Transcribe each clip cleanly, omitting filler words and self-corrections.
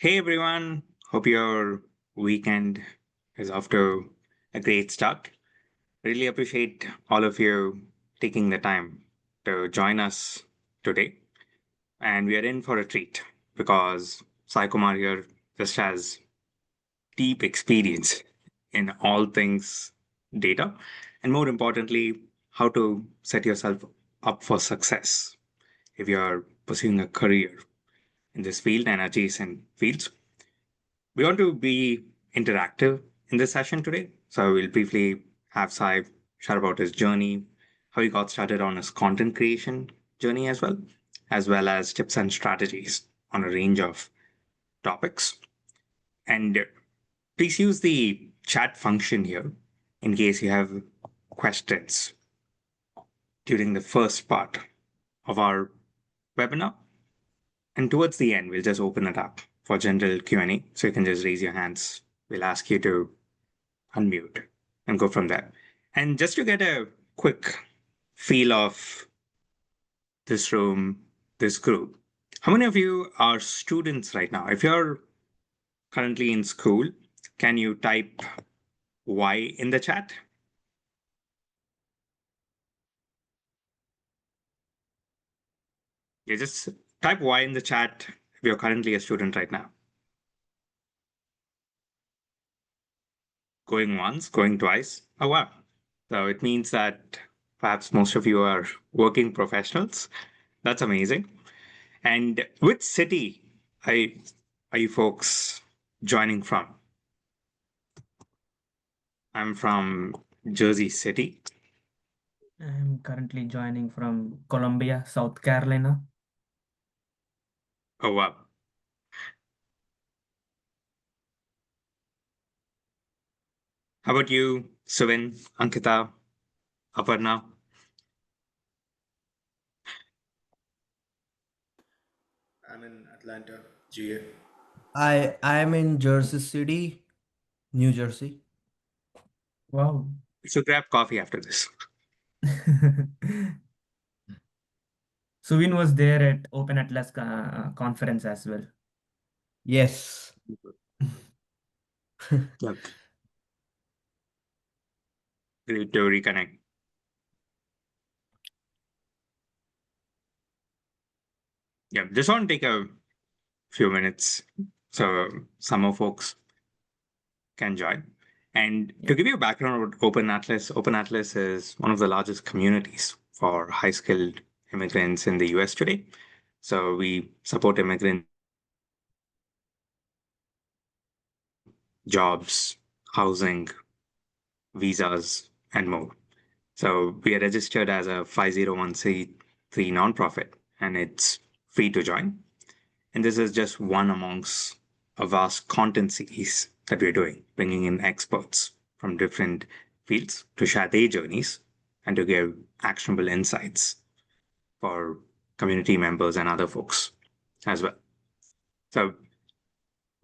Hey everyone, hope your weekend is off to a great start. Really appreciate all of you taking the time to join us today. And we are in for a treat because Sai Kumar here just has deep experience in all things data, and more importantly, how to set yourself up for success if you're pursuing a career in this field and adjacent fields. We want to be interactive in this session today. So we'll briefly have Sai share about his journey, how he got started on his content creation journey as well as tips and strategies on a range of topics. And please use the chat function here in case you have questions during the first part of our webinar. And towards the end, we'll just open it up for general Q&A. So you can just raise your hands. We'll ask you to unmute and go from there. And just to get a quick feel of this room, this group, how many of you are students right now? If you're currently in school, can you type Y in the chat? You just type Y in the chat if you're currently a student right now. Going once, going twice. Oh, wow. So it means that perhaps most of you are working professionals. That's amazing. And which city are you folks joining from? I'm from Jersey City. I'm currently joining from Columbia, South Carolina. Oh, wow. How about you, Suvin, Ankita, Aparna? I'm in Atlanta, GA. I'm in Jersey City, New Jersey. Wow. So grab coffee after this. Suvin was there at Open Atlas conference as well. Yes. Yeah. Great to reconnect. Yeah, just want to take a few minutes so some more folks can join. And to give you a background about Open Atlas is one of the largest communities for high skilled immigrants in the US today. So we support immigrant jobs, housing, visas, and more. So we are registered as a 501c3 nonprofit, and it's free to join. And this is just one amongst a vast content series that we're doing, bringing in experts from different fields to share their journeys and to give actionable insights for community members and other folks as well. So,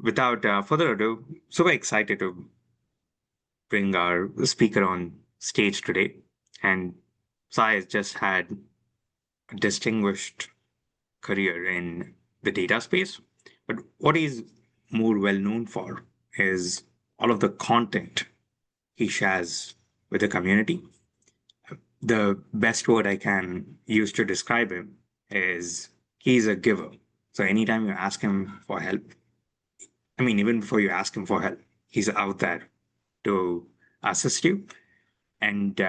without further ado, super excited to bring our speaker on stage today. And Sai has just had a distinguished career in the data space. But what he's more well known for is all of the content he shares with the community. The best word I can use to describe him is he's a giver. So anytime you ask him for help, I mean, even before you ask him for help, he's out there to assist you. And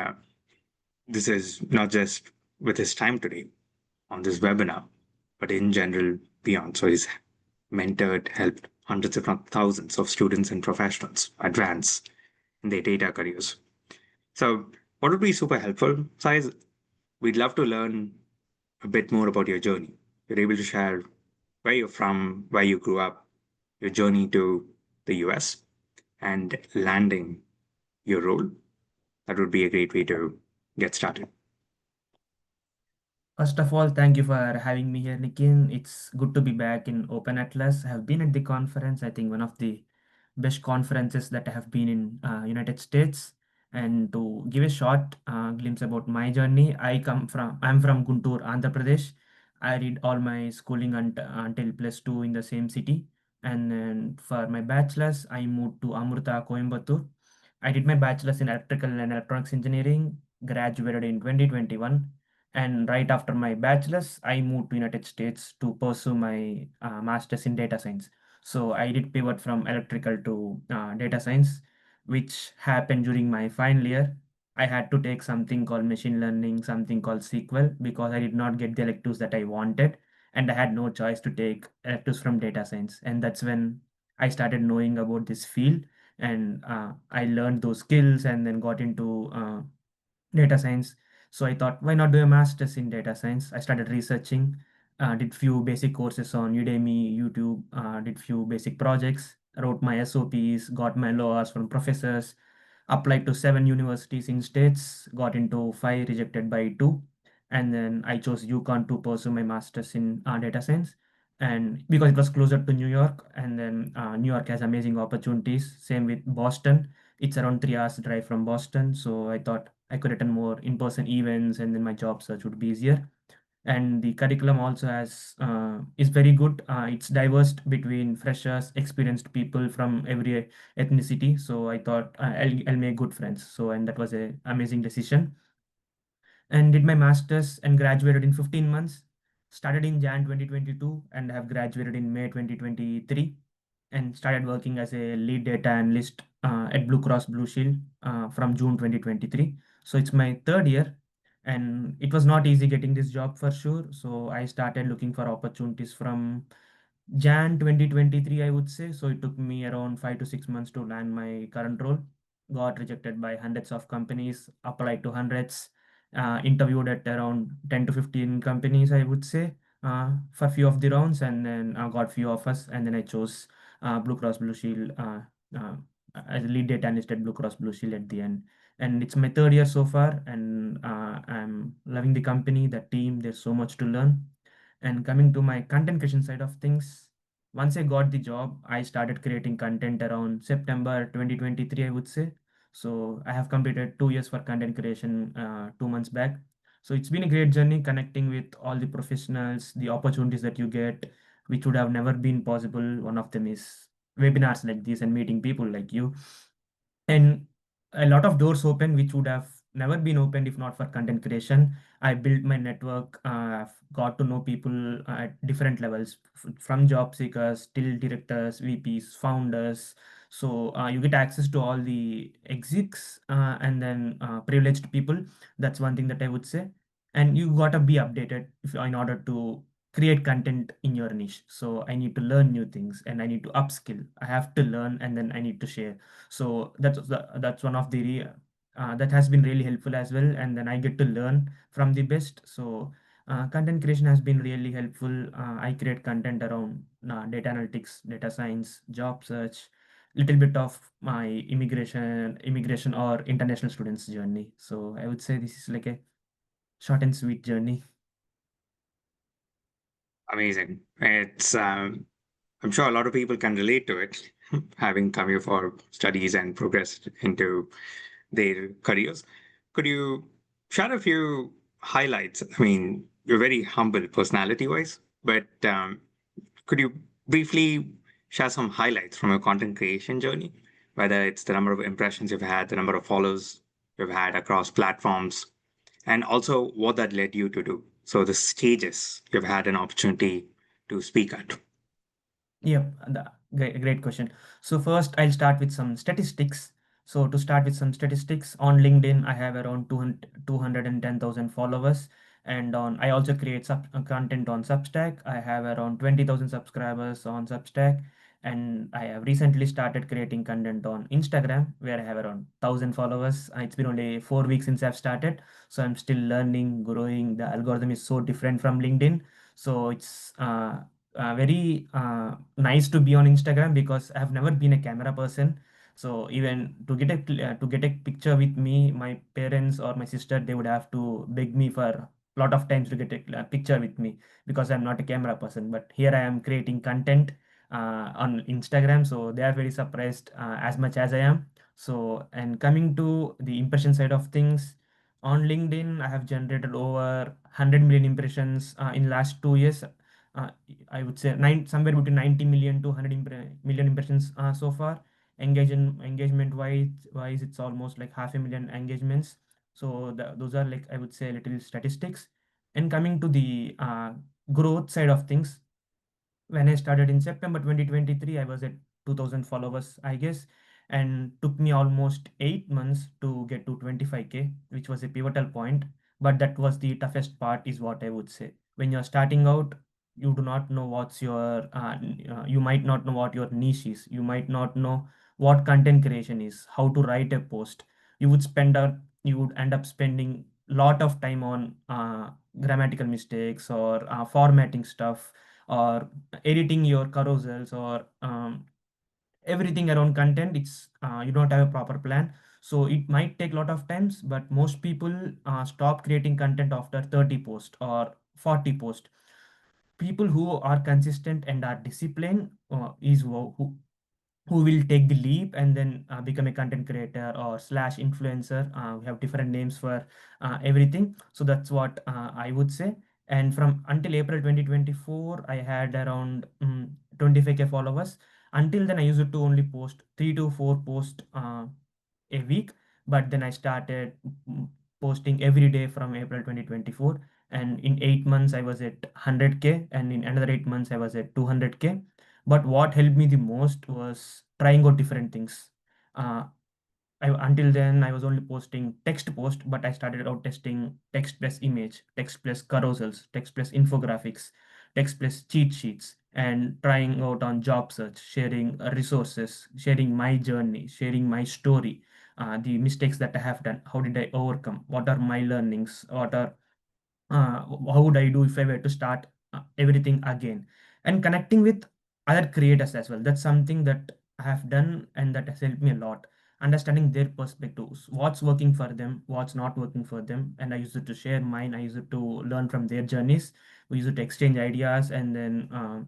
this is not just with his time today on this webinar, but in general beyond. So he's mentored, helped hundreds, if not thousands, of students and professionals advance in their data careers. So, what would be super helpful, Sai, is we'd love to learn a bit more about your journey. You're able to share where you're from, where you grew up, your journey to the US, and landing your role. That would be a great way to get started. First of all, thank you for having me here, Nikin. It's good to be back in Open Atlas. I have been at the conference, I think one of the best conferences that I have been in United States. And to give a short glimpse about my journey, I'm from Guntur, Andhra Pradesh. I did all my schooling until plus two in the same city. And then for my bachelor's, I moved to Amrita, Coimbatore. I did my bachelor's in electrical and electronics engineering, graduated in 2021. And right after my bachelor's, I moved to United States to pursue my master's in data science. So I did pivot from electrical to data science, which happened during my final year. I had to take something called machine learning, something called SQL, because I did not get the electives that I wanted, and I had no choice to take electives from data science. And that's when I started knowing about this field, and I learned those skills and then got into data science. So I thought, why not do a master's in data science? I started researching, did few basic courses on Udemy, YouTube, did few basic projects, wrote my SOPs, got my LOAs from professors, applied to 7 universities in states, got into five, rejected by two, and then I chose UConn to pursue my master's in data science. And because it was closer to New York, and then New York has amazing opportunities. Same with Boston. It's around 3 hours drive from Boston, so I thought I could attend more in-person events, and then my job search would be easier. And the curriculum also has is very good. It's diverse between freshers, experienced people from every ethnicity. So I thought I'll make good friends. So and that was a amazing decision. And did my master's and graduated in 15 months. Started in Jan 2022 and have graduated in May 2023, and started working as a lead data analyst at Blue Cross Blue Shield from June 2023. So it's my third year, and it was not easy getting this job for sure. So I started looking for opportunities from Jan 2023, I would say. So it took me around 5 to 6 months to land my current role. Got rejected by hundreds of companies, applied to hundreds, interviewed at around 10 to 15 companies, I would say, for few of the rounds, and then got few offers, and then I chose Blue Cross Blue Shield uh, as a lead data analyst at Blue Cross Blue Shield at the end. And it's my third year so far, and I'm loving the company, the team. There's so much to learn. And coming to my content creation side of things, once I got the job, I started creating content around September 2023, I would say. So I have completed 2 years for content creation 2 months back. So it's been a great journey connecting with all the professionals, the opportunities that you get, which would have never been possible. One of them is webinars like this and meeting people like you. And a lot of doors open which would have never been opened if not for content creation. I built my network, I've got to know people at different levels, from job seekers till directors, VPs, founders. So you get access to all the execs and then privileged people. That's one thing that I would say. And you gotta be updated if in order to create content in your niche. So I need to learn new things and I need to upskill. I have to learn and then I need to share. So that's one of the that has been really helpful as well, and then I get to learn from the best. So content creation has been really helpful. I create content around data analytics, data science, job search, little bit of my immigration or international students journey. So I would say this is like a short and sweet journey. Amazing. I'm sure a lot of people can relate to it, having come here for studies and progressed into their careers. Could you share a few highlights? I mean, you're very humble personality wise, but could you briefly share some highlights from your content creation journey? Whether it's the number of impressions you've had, the number of followers you've had across platforms, and also what that led you to do. So, the stages you've had an opportunity to speak at. Yep, great question. So first, I'll start with some statistics. So to start with some statistics, on LinkedIn, I have around 210,000 followers. And on I also create content on Substack. I have around 20,000 subscribers on Substack. And I have recently started creating content on Instagram, where I have around 1,000 followers. It's been only 4 weeks since I've started. So I'm still learning, growing. The algorithm is so different from LinkedIn. So it's very nice to be on Instagram because I've never been a camera person. So even to get a picture with me, my parents or my sister, they would have to beg me for a lot of times to get a picture with me because I'm not a camera person. But here I am creating content on Instagram, so they are very surprised as much as I am. So and coming to the impression side of things, on LinkedIn, I have generated over 100 million impressions in last 2 years. uh, I would say somewhere between 90 million to 100 million impressions so far. Engagement wise, it's almost like half a million engagements. So those are like, I would say, little statistics. And coming to the growth side of things, when I started in September 2023, I was at 2000 followers, I guess, and took me almost 8 months to get to 25K, which was a pivotal point. But that was the toughest part, is what I would say. When you're starting out, you do not know what's your, you might not know what your niche is. You might not know what content creation is, how to write a post. You would end up spending a lot of time on grammatical mistakes or formatting stuff, or editing your carousels, or everything around content. It's you don't have a proper plan, so it might take a lot of times. But most people stop creating content after 30 posts or 40 posts. People who are consistent and are disciplined is who will take the leap and then become a content creator or slash influencer. We have different names for everything. So that's what I would say. And from until April 2024, I had around 25K followers. Until then, I used to only post 3 to 4 posts a week. But then I started posting every day from April 2024. And in 8 months, I was at 100K. And in another 8 months, I was at 200K. But what helped me the most was trying out different things. Uh, until then, I was only posting text post, but I started out testing text plus image, text plus carousels, text plus infographics, text plus cheat sheets, and trying out on job search, sharing resources, sharing my journey, sharing my story, the mistakes that I have done, how did I overcome, what are my learnings, what are how would I do if I were to start everything again, and connecting with other creators as well. That's something that I have done and that has helped me a lot. Understanding their perspectives, what's working for them, what's not working for them, and I used to share mine. I used to learn from their journeys. We used to exchange ideas and then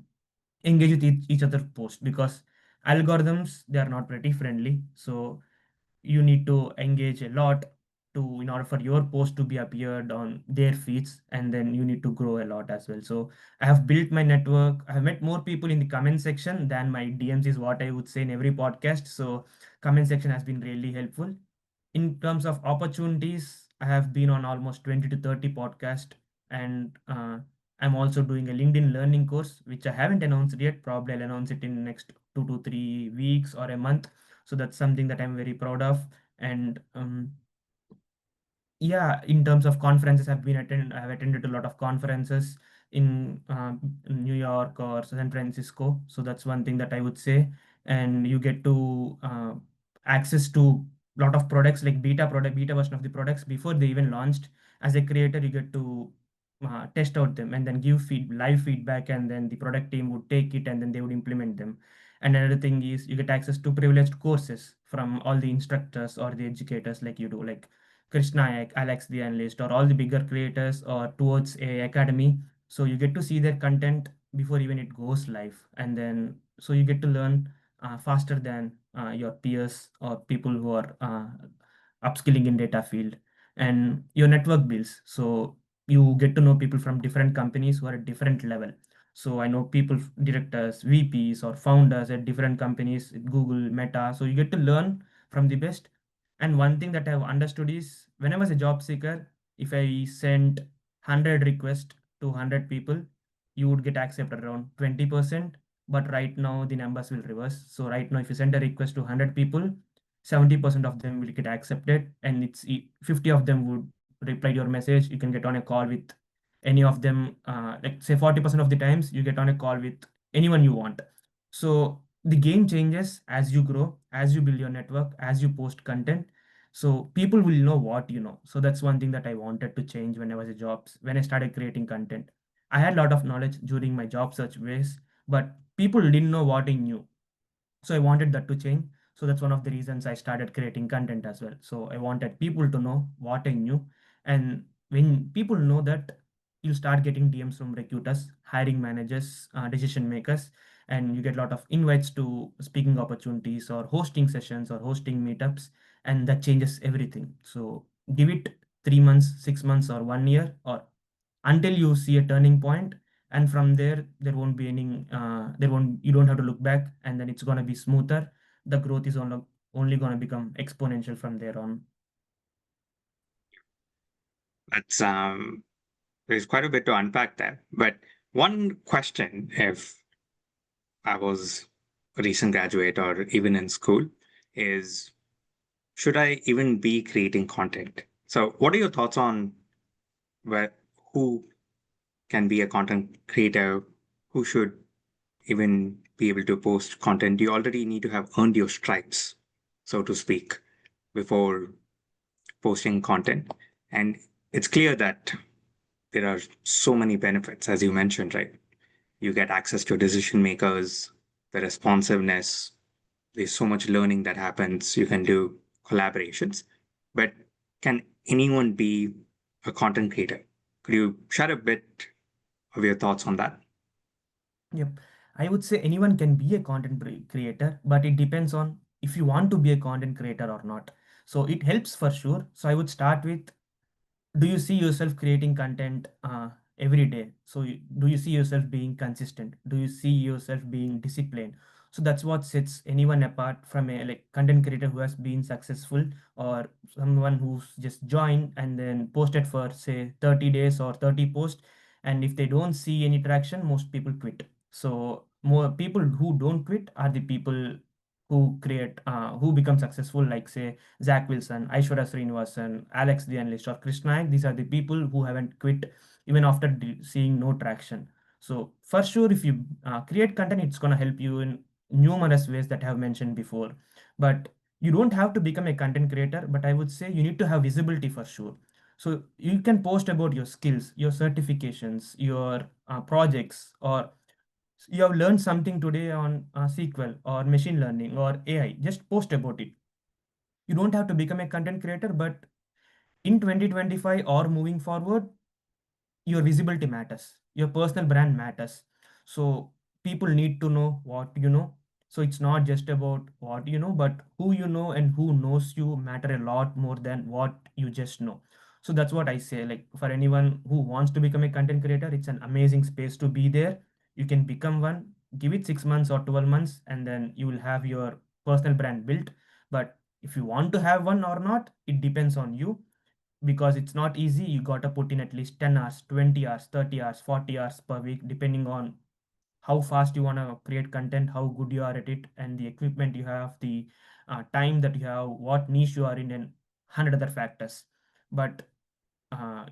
engage with each other post, because algorithms, they are not pretty friendly. So you need to engage a lot to in order for your post to be appeared on their feeds, and then you need to grow a lot as well. So I have built my network. I have met more people in the comment section than my DMs, is what I would say in every podcast. So comment section has been really helpful. In terms of opportunities, I have been on almost 20 to 30 podcasts, and I'm also doing a LinkedIn learning course, which I haven't announced yet. Probably I'll announce it in next 2 to 3 weeks or a month. So that's something that I'm very proud of. And yeah, in terms of conferences, I have attended a lot of conferences in New York or San Francisco. So that's one thing that I would say. And you get to access to a lot of products, like beta version of the products before they even launched. As a creator, you get to test out them and then give live feedback, and then the product team would take it and then they would implement them. And another thing is you get access to privileged courses from all the instructors or the educators, like you do, like Krishna, Alex the Analyst, or all the bigger creators, or towards a academy. So you get to see their content before even it goes live, and then so you get to learn faster than your peers or people who are upskilling in data field. And your network builds. So you get to know people from different companies who are at different level. So I know people, directors, VPs, or founders at different companies, Google, Meta. So you get to learn from the best. And one thing that I've understood is when I was a job seeker, if I sent 100 requests to 100 people, you would get accepted around 20%. But right now, the numbers will reverse. So right now, if you send a request to 100 people, 70% of them will get accepted, and 50 of them would reply to your message. You can get on a call with any of them. Like say 40% of the times, you get on a call with anyone you want. So the game changes as you grow, as you build your network, as you post content. So people will know what you know. So that's one thing that I wanted to change when I was a when I started creating content. I had a lot of knowledge during my job search ways, but people didn't know what I knew. So I wanted that to change. So that's one of the reasons I started creating content as well. So I wanted people to know what I knew. And when people know that, you start getting DMs from recruiters, hiring managers, decision makers, and you get a lot of invites to speaking opportunities or hosting sessions or hosting meetups, and that changes everything. So give it 3 months, 6 months, or 1 year, or until you see a turning point, and from there won't be any there won't you don't have to look back, and then it's going to be smoother. The growth is only going to become exponential from there on. That's there's quite a bit to unpack there. But one question, if I was a recent graduate or even in school, is should I even be creating content? So, what are your thoughts on where who can be a content creator? Who should even be able to post content? You already need to have earned your stripes, so to speak, before posting content. And it's clear that there are so many benefits, as you mentioned, right? You get access to decision makers, the responsiveness. There's so much learning that happens. You can do collaborations. But can anyone be a content creator? Could you share a bit of your thoughts on that? Yep. I would say anyone can be a creator, but it depends on if you want to be a content creator or not. So it helps for sure. So I would start with, do you see yourself creating content every day? So do you see yourself being consistent? Do you see yourself being disciplined? So that's what sets anyone apart from a like content creator who has been successful, or someone who's just joined and then posted for say 30 days or 30 posts, and if they don't see any traction, most people quit. So more people who don't quit are the people who become successful, like say Zach Wilson, Aishwarya Srinivasan, Alex the Analyst, or Chris Nayak. These are the people who haven't quit even after seeing no traction. So for sure, if you create content, it's gonna help you in numerous ways that I have mentioned before. But you don't have to become a content creator, but I would say you need to have visibility for sure. So you can post about your skills, your certifications, your projects, or you have learned something today on SQL or machine learning or AI. Just post about it. You don't have to become a content creator, but in 2025 or moving forward, your visibility matters, your personal brand matters. So people need to know what you know. So it's not just about what you know, but who you know, and who knows you matter a lot more than what you just know. So that's what I say, like for anyone who wants to become a content creator, it's an amazing space to be there. You can become one, give it 6 months or 12 months, and then you will have your personal brand built. But if you want to have one or not, it depends on you, because it's not easy. You got to put in at least 10 hours, 20 hours, 30 hours, 40 hours per week, depending on how fast you want to create content, how good you are at it, and the equipment you have, the time that you have, what niche you are in, and 100 other factors. But uh,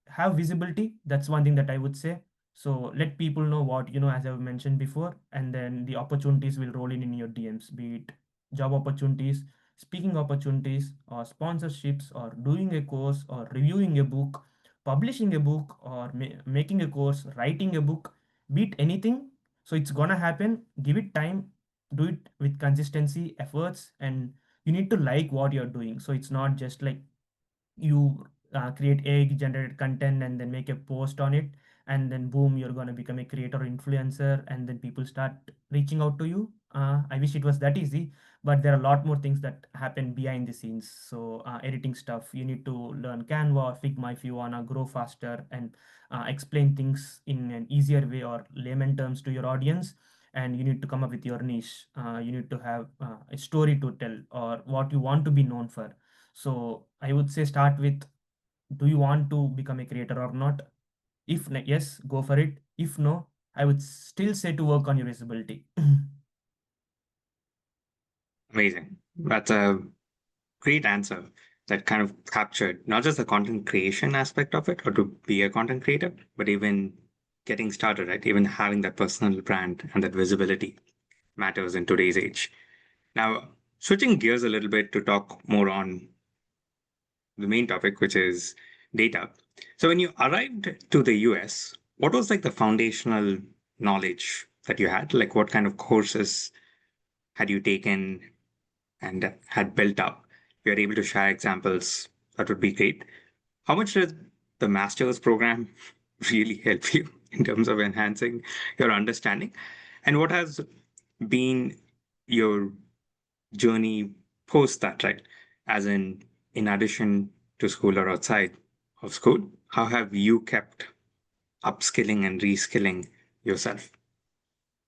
have visibility. That's one thing that I would say. So let people know what you know, as I've mentioned before, and then the opportunities will roll in your DMs, be it job opportunities, speaking opportunities, or sponsorships, or doing a course, or reviewing a book, publishing a book, or making a course, writing a book, be it anything. So it's gonna happen. Give it time, do it with consistency, efforts, and you need to like what you're doing. So it's not just like you create AI generated content and then make a post on it, and then boom, you're going to become a creator or influencer, and then people start reaching out to you. I wish it was that easy, but there are a lot more things that happen behind the scenes. So editing stuff, you need to learn Canva or Figma if you want to grow faster and explain things in an easier way or layman terms to your audience. And you need to come up with your niche. You need to have a story to tell, or what you want to be known for. So I would say start with, do you want to become a creator or not? If yes, go for it. If no, I would still say to work on your visibility. Amazing. That's a great answer that kind of captured not just the content creation aspect of it or to be a content creator, but even getting started, right? Even having that personal brand and that visibility matters in today's age. Now, switching gears a little bit to talk more on the main topic, which is data. So, when you arrived to the US, what was like the foundational knowledge that you had? Like, what kind of courses had you taken and had built up? If you're able to share examples, that would be great. How much did the master's program really help you in terms of enhancing your understanding? And what has been your journey post that, right? As in addition to school or outside of school, how have you kept upskilling and reskilling yourself?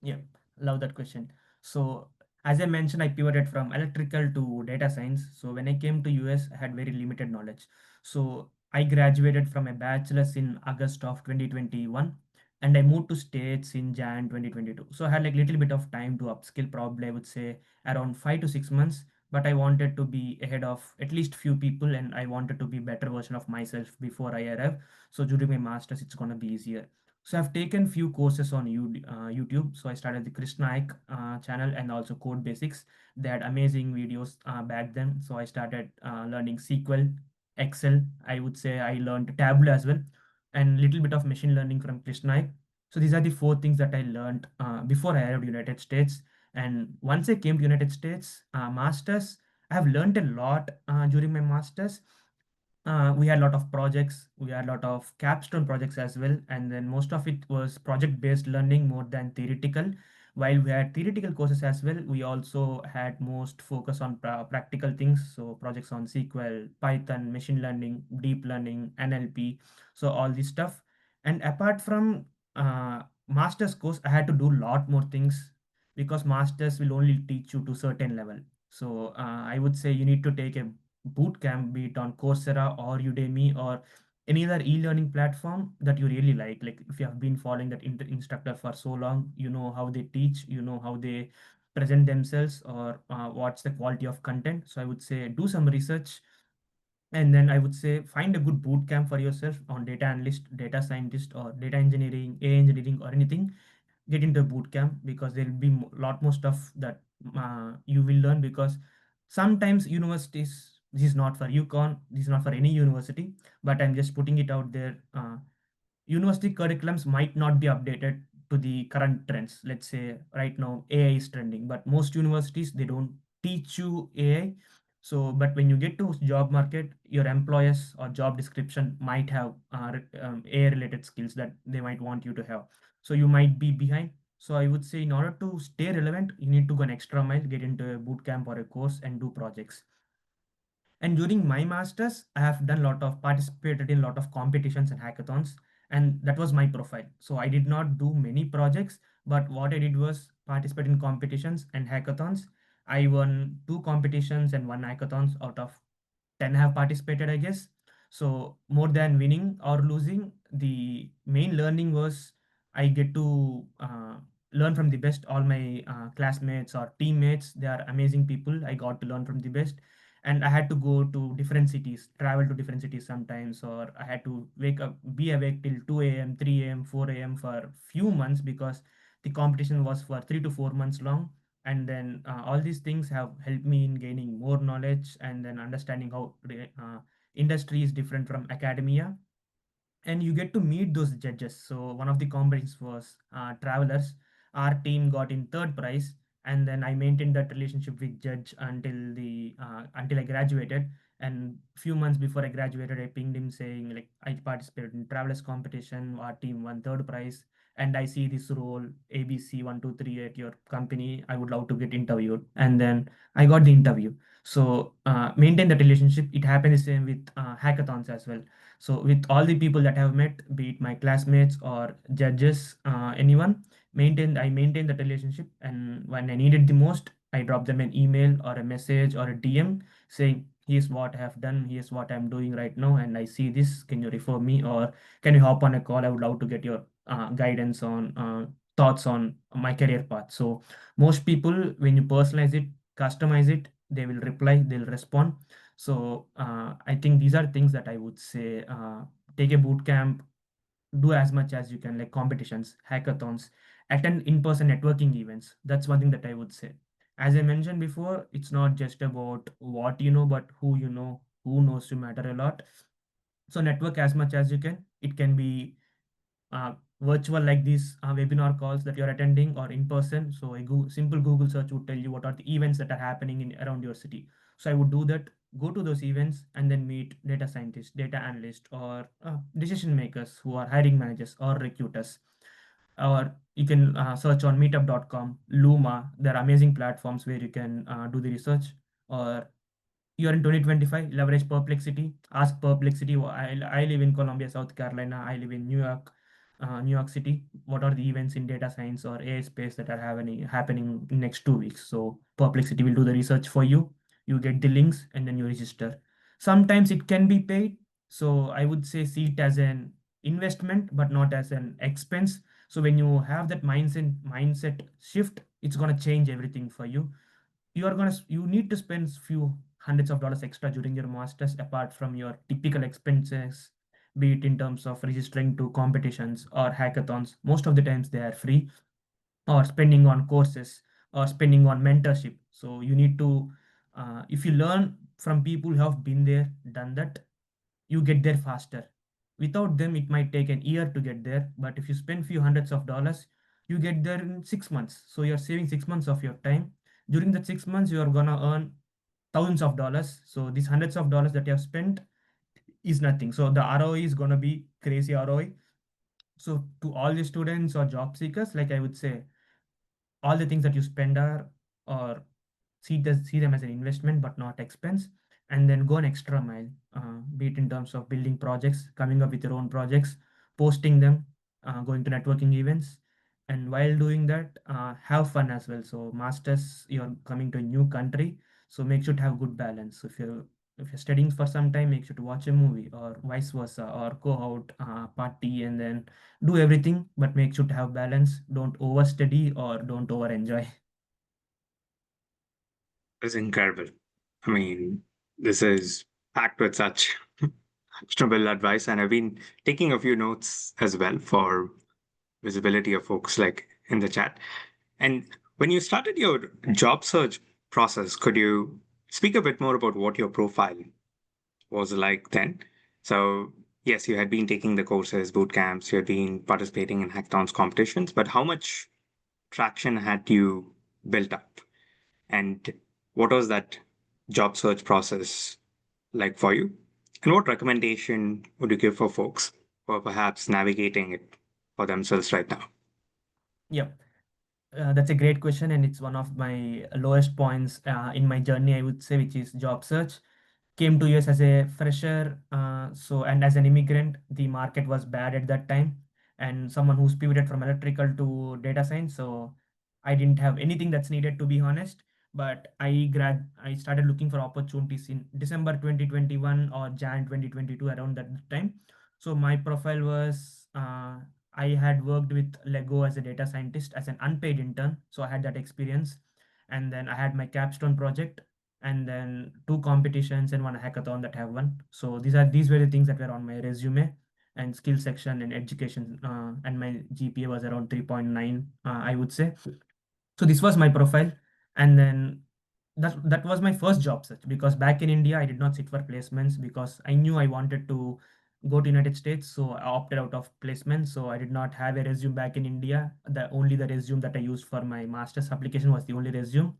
Yeah, love that question. So, as I mentioned, I pivoted from electrical to data science. So, when I came to US, I had very limited knowledge. So, I graduated from a bachelor's in August of 2021 and I moved to States in Jan 2022. So, I had like little bit of time to upskill, probably I would say around 5 to 6 months. But I wanted to be ahead of at least few people and I wanted to be better version of myself before I arrive. So, during my master's, it's gonna be easier. So I've taken few courses on YouTube. So I started the Krishna Naik channel and also Code Basics. They had amazing videos back then. So I started learning SQL, Excel. I would say I learned Tableau as well, and little bit of machine learning from Krishna Naik. So these are the four things that I learned before I arrived United States. And once I came to United States, masters, I have learned a lot during my masters. We had a lot of projects, we had a lot of capstone projects as well, and then most of it was project based learning more than theoretical. While we had theoretical courses as well, we also had most focus on practical things, so projects on SQL, Python, machine learning, deep learning, NLP, so all this stuff. And apart from master's course, I had to do a lot more things because masters will only teach you to certain level. So I would say you need to take a boot camp, be it on Coursera or Udemy or any other e-learning platform that you really like. Like if you have been following that instructor for so long, you know how they teach, you know how they present themselves, or what's the quality of content. So I would say do some research, and then I would say find a good boot camp for yourself on data analyst, data scientist, or data engineering, AI engineering, or anything. Get into a boot camp because there will be a lot more stuff that you will learn, because sometimes universities, this is not for UConn, this is not for any university, but I'm just putting it out there. University curriculums might not be updated to the current trends. Let's say right now AI is trending, but most universities they don't teach you AI. So, but when you get to job market, your employers or job description might have AI related skills that they might want you to have. So you might be behind. So I would say in order to stay relevant, you need to go an extra mile, get into a boot camp or a course and do projects. And during my masters, I have done a lot of participated in a lot of competitions and hackathons, and that was my profile. So I did not do many projects, but what I did was participate in competitions and hackathons. I won two competitions and one hackathons out of 10 have participated, I guess. So more than winning or losing, the main learning was I get to learn from the best. All my classmates or teammates, they are amazing people. I got to learn from the best. And I had to go to different cities, travel to different cities sometimes, or I had to wake up, be awake till 2 a.m., 3 a.m., 4 a.m. for few months, because the competition was for 3 to 4 months long. And then all these things have helped me in gaining more knowledge and then understanding how industry is different from academia, and you get to meet those judges. So one of the competitions was travelers. Our team got in third prize, and then I maintained that relationship with judge until I graduated. And few months before I graduated, I pinged him saying like I participated in travelers competition, our team won third prize, and I see this role ABC 123 at your company. I would love to get interviewed, and then I got the interview. So maintain that relationship. It happened the same with hackathons as well. So with all the people that I have met, be it my classmates or judges, anyone, I maintained that relationship. And when I needed the most, I drop them an email or a message or a DM saying, here's what I have done, here's what I'm doing right now, and I see this. Can you refer me, or can you hop on a call? I would love to get your guidance on thoughts on my career path. So most people, when you personalize it, customize it, they will reply, they'll respond. So I think these are things that I would say, take a boot camp, do as much as you can, like competitions, hackathons, attend in-person networking events. That's one thing that I would say. As I mentioned before, it's not just about what you know, but who you know, who knows you matter a lot. So network as much as you can. It can be uh, virtual like these webinar calls that you're attending, or in person. So a simple Google search would tell you what are the events that are happening in around your city. So I would do that, go to those events, and then meet data scientists, data analysts, or decision makers who are hiring managers or recruiters. Or you can search on meetup.com, Luma. There are amazing platforms where you can do the research. Or you're in 2025, leverage Perplexity. Ask Perplexity. I live in Columbia, South Carolina. I live in New York. New York City, what are the events in data science or AI space that are happening in next 2 weeks. So Perplexity will do the research for you. You get the links and then you register. Sometimes it can be paid. So I would say see it as an investment, but not as an expense. So when you have that mindset shift, it's gonna change everything for you. You need to spend few hundreds of dollars extra during your masters apart from your typical expenses, be it in terms of registering to competitions or hackathons. Most of the times they are free, or spending on courses or spending on mentorship. So you need to, if you learn from people who have been there, done that, you get there faster. Without them, it might take an year to get there. But if you spend few hundreds of dollars, you get there in 6 months. So you're saving 6 months of your time. During that 6 months, you are gonna earn thousands of dollars. So these hundreds of dollars that you have spent is nothing. So the ROI is gonna be crazy ROI. So to all the students or job seekers, like I would say, all the things that you spend are or see them as an investment but not expense, and then go an extra mile, be it in terms of building projects, coming up with your own projects, posting them, going to networking events, and while doing that, have fun as well. So masters, you're coming to a new country, so make sure to have good balance. So if you're studying for some time, make sure to watch a movie or vice versa, or go out, party, and then do everything, but make sure to have balance. Don't overstudy or don't over enjoy. It's incredible. I mean, this is packed with such actionable advice, and I've been taking a few notes as well for visibility of folks like in the chat. And when you started your job search process, could you speak a bit more about what your profile was like then? So, yes, you had been taking the courses, boot camps, you had been participating in hackathons competitions, but how much traction had you built up? And what was that job search process like for you? And what recommendation would you give for folks who are perhaps navigating it for themselves right now? Yep. That's a great question, and it's one of my lowest points in my journey, I would say, which is job search. Came to US as a fresher, so and as an immigrant, the market was bad at that time, and someone who's pivoted from electrical to data science. So I didn't have anything that's needed, to be honest. But I started looking for opportunities in December 2021 or Jan 2022, around that time. So my profile was, I had worked with Lego as a data scientist as an unpaid intern, so I had that experience. And then I had my capstone project, and then two competitions and one hackathon that I have won. So these were the things that were on my resume and skill section and education. And my GPA was around 3.9, I would say. So this was my profile, and then that was my first job search, because back in India I did not sit for placements because I knew I wanted to go to United States, so I opted out of placements. So I did not have a resume back in India. The resume that I used for my master's application was the only resume.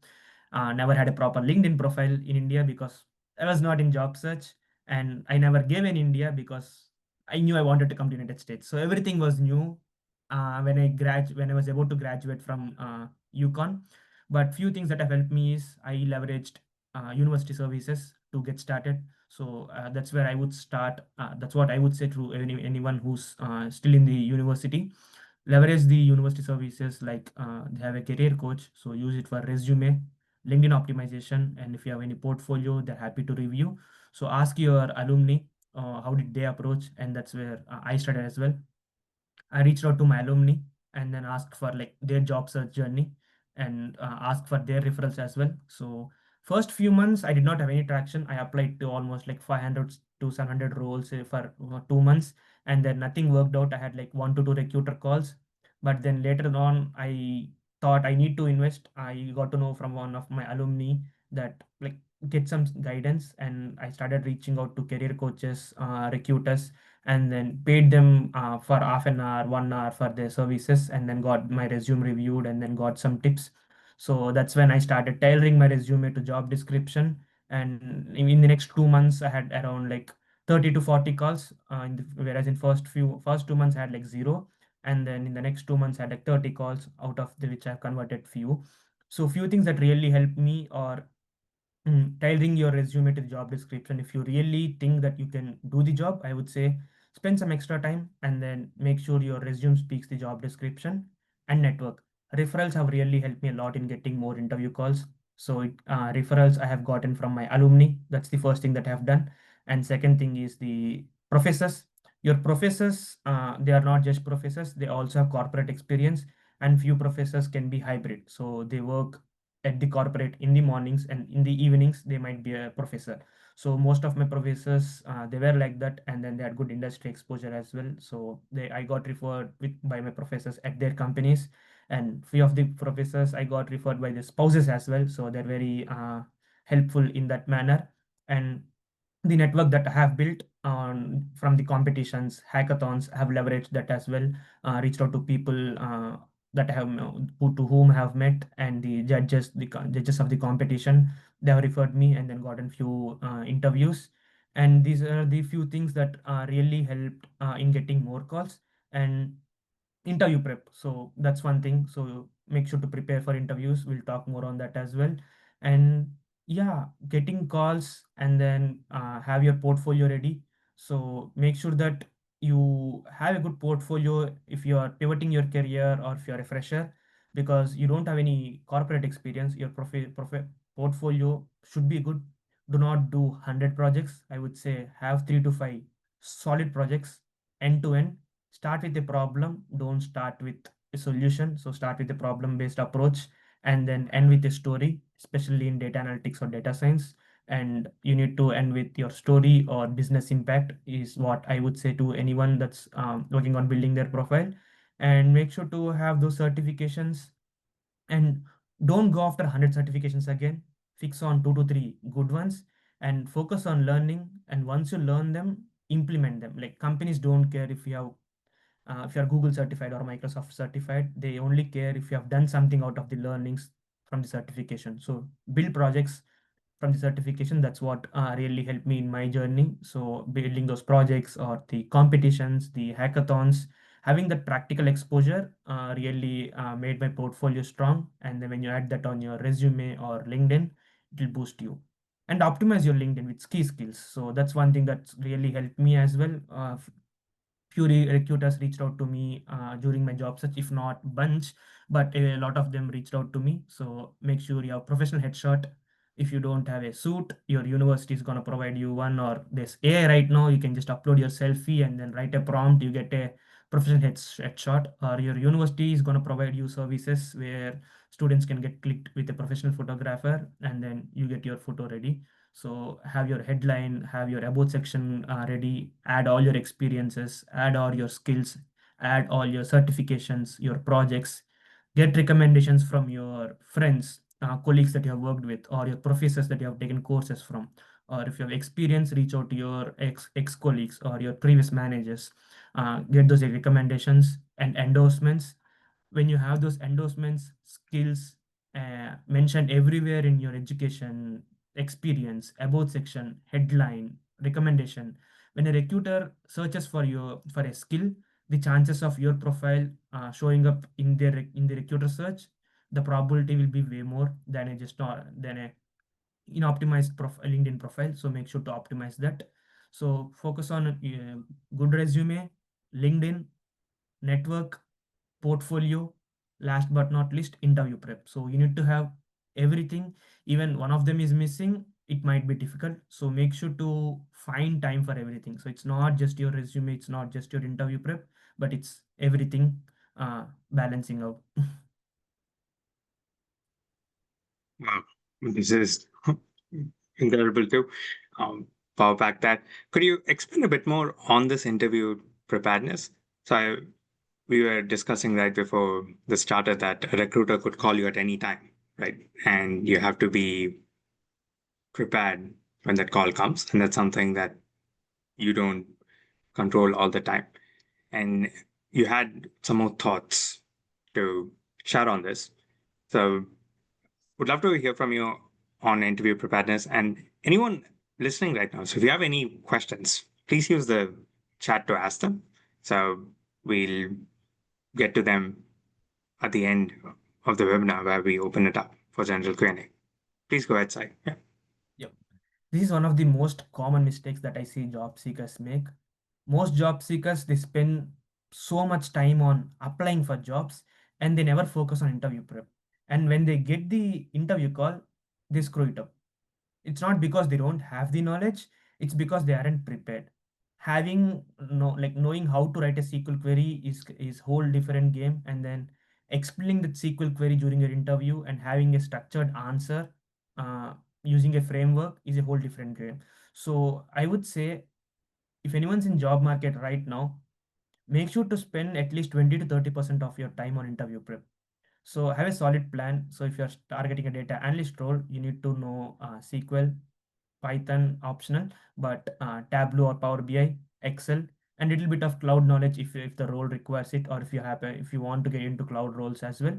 Never had a proper LinkedIn profile in India because I was not in job search, and I never gave in India because I knew I wanted to come to United States. So everything was new when I was about to graduate from UConn. But few things that have helped me is I leveraged university services to get started. So that's where I would start. That's what I would say to anyone who's still in the university. Leverage the university services, like they have a career coach, so use it for resume, LinkedIn optimization, and if you have any portfolio, they're happy to review. So ask your alumni how did they approach, and that's where I started as well. I reached out to my alumni and then asked for like their job search journey, and asked for their referrals as well. So first few months I did not have any traction. I applied to almost like 500 to 700 roles for 2 months, and then nothing worked out. I had like 1 to 2 recruiter calls, but then later on I thought I need to invest. I got to know from one of my alumni that like get some guidance, and I started reaching out to career coaches, recruiters, and then paid them for half an hour, 1 hour for their services, and then got my resume reviewed and then got some tips. So that's when I started tailoring my resume to job description. And in the next 2 months, I had around like 30 to 40 calls. Whereas in first 2 months, I had like zero. And then in the next 2 months, I had like 30 calls, out of which I've converted few. So few things that really helped me are tailoring your resume to the job description. If you really think that you can do the job, I would say spend some extra time and then make sure your resume speaks the job description. And network. Referrals have really helped me a lot in getting more interview calls. So referrals I have gotten from my alumni. That's the first thing that I have done. And second thing is the professors. Your professors, they are not just professors, they also have corporate experience, and few professors can be hybrid. So they work at the corporate in the mornings, and in the evenings they might be a professor. So most of my professors, they were like that, and then they had good industry exposure as well. So I got referred with by my professors at their companies, and few of the professors I got referred by the spouses as well. So they're very helpful in that manner. And the network that I have built on from the competitions, hackathons, I have leveraged that as well. Reached out to people that I have to whom I have met, and the judges, judges of the competition, they have referred me and then gotten few interviews. And these are the few things that really helped in getting more calls. And interview prep, so that's one thing. So make sure to prepare for interviews, we'll talk more on that as well. And yeah, getting calls and then have your portfolio ready. So make sure that you have a good portfolio if you are pivoting your career or if you're a fresher, because you don't have any corporate experience. Your portfolio should be good. Do not do 100 projects. I would say have 3 to 5 solid projects, end to end. Start with a problem, don't start with a solution. So start with a problem based approach and then end with a story, especially in data analytics or data science. And you need to end with your story or business impact, is what I would say to anyone that's working on building their profile. And make sure to have those certifications, and don't go after 100 certifications again. Fix on 2 to 3 good ones and focus on learning. And once you learn them, implement them. Like, companies don't care if you're Google certified or Microsoft certified. They only care if you have done something out of the learnings from the certification. So build projects from the certification. That's what really helped me in my journey. So building those projects or the competitions, the hackathons, having that practical exposure really made my portfolio strong. And then when you add that on your resume or LinkedIn, it will boost you. And optimize your LinkedIn with key skills. So that's one thing that's really helped me as well. Few recruiters reached out to me during my job search, if not bunch, but a lot of them reached out to me. So make sure you have professional headshot. If you don't have a suit, your university is going to provide you one, or there's AI right now, you can just upload your selfie and then write a prompt, you get a professional headshot. Or your university is going to provide you services where students can get clicked with a professional photographer, and then you get your photo ready. So have your headline, have your about section ready, add all your experiences, add all your skills, add all your certifications, your projects, get recommendations from your friends, colleagues that you have worked with, or your professors that you have taken courses from. Or if you have experience, reach out to your ex colleagues or your previous managers, get those recommendations and endorsements. When you have those endorsements, skills mentioned everywhere in your education, experience, about section, headline, recommendation, when a recruiter searches for a skill, the chances of your profile showing up in the recruiter search, the probability will be way more than a just than a inoptimized LinkedIn profile. So make sure to optimize that. So focus on good resume, LinkedIn, network, portfolio, last but not least, interview prep. So you need to have everything. Even one of them is missing, it might be difficult. So make sure to find time for everything. So it's not just your resume, it's not just your interview prep, but it's everything balancing out. Wow, this is incredible too. Um, Power pack that. Could you explain a bit more on this interview preparedness? So we were discussing right before the started that a recruiter could call you at any time, right? And you have to be prepared when that call comes, and that's something that you don't control all the time. And you had some more thoughts to share on this. So would love to hear from you on interview preparedness and anyone listening right now. So if you have any questions, please use the chat to ask them. So we'll get to them at the end of the webinar where we open it up for general Q&A. Please go ahead, Sai. Yeah. Yep. This is one of the most common mistakes that I see job seekers make. Most job seekers, they spend so much time on applying for jobs and they never focus on interview prep. And when they get the interview call, they screw it up. It's not because they don't have the knowledge, it's because they aren't prepared. Having no, like knowing how to write a SQL query is whole different game, and then explaining the SQL query during your interview and having a structured answer uh, using a framework is a whole different game. So I would say, if anyone's in job market right now, make sure to spend at least 20 to 30% of your time on interview prep. So have a solid plan. So if you're targeting a data analyst role, you need to know SQL, Python optional, but Tableau or Power BI, Excel, and little bit of cloud knowledge if the role requires it, or if you want to get into cloud roles as well.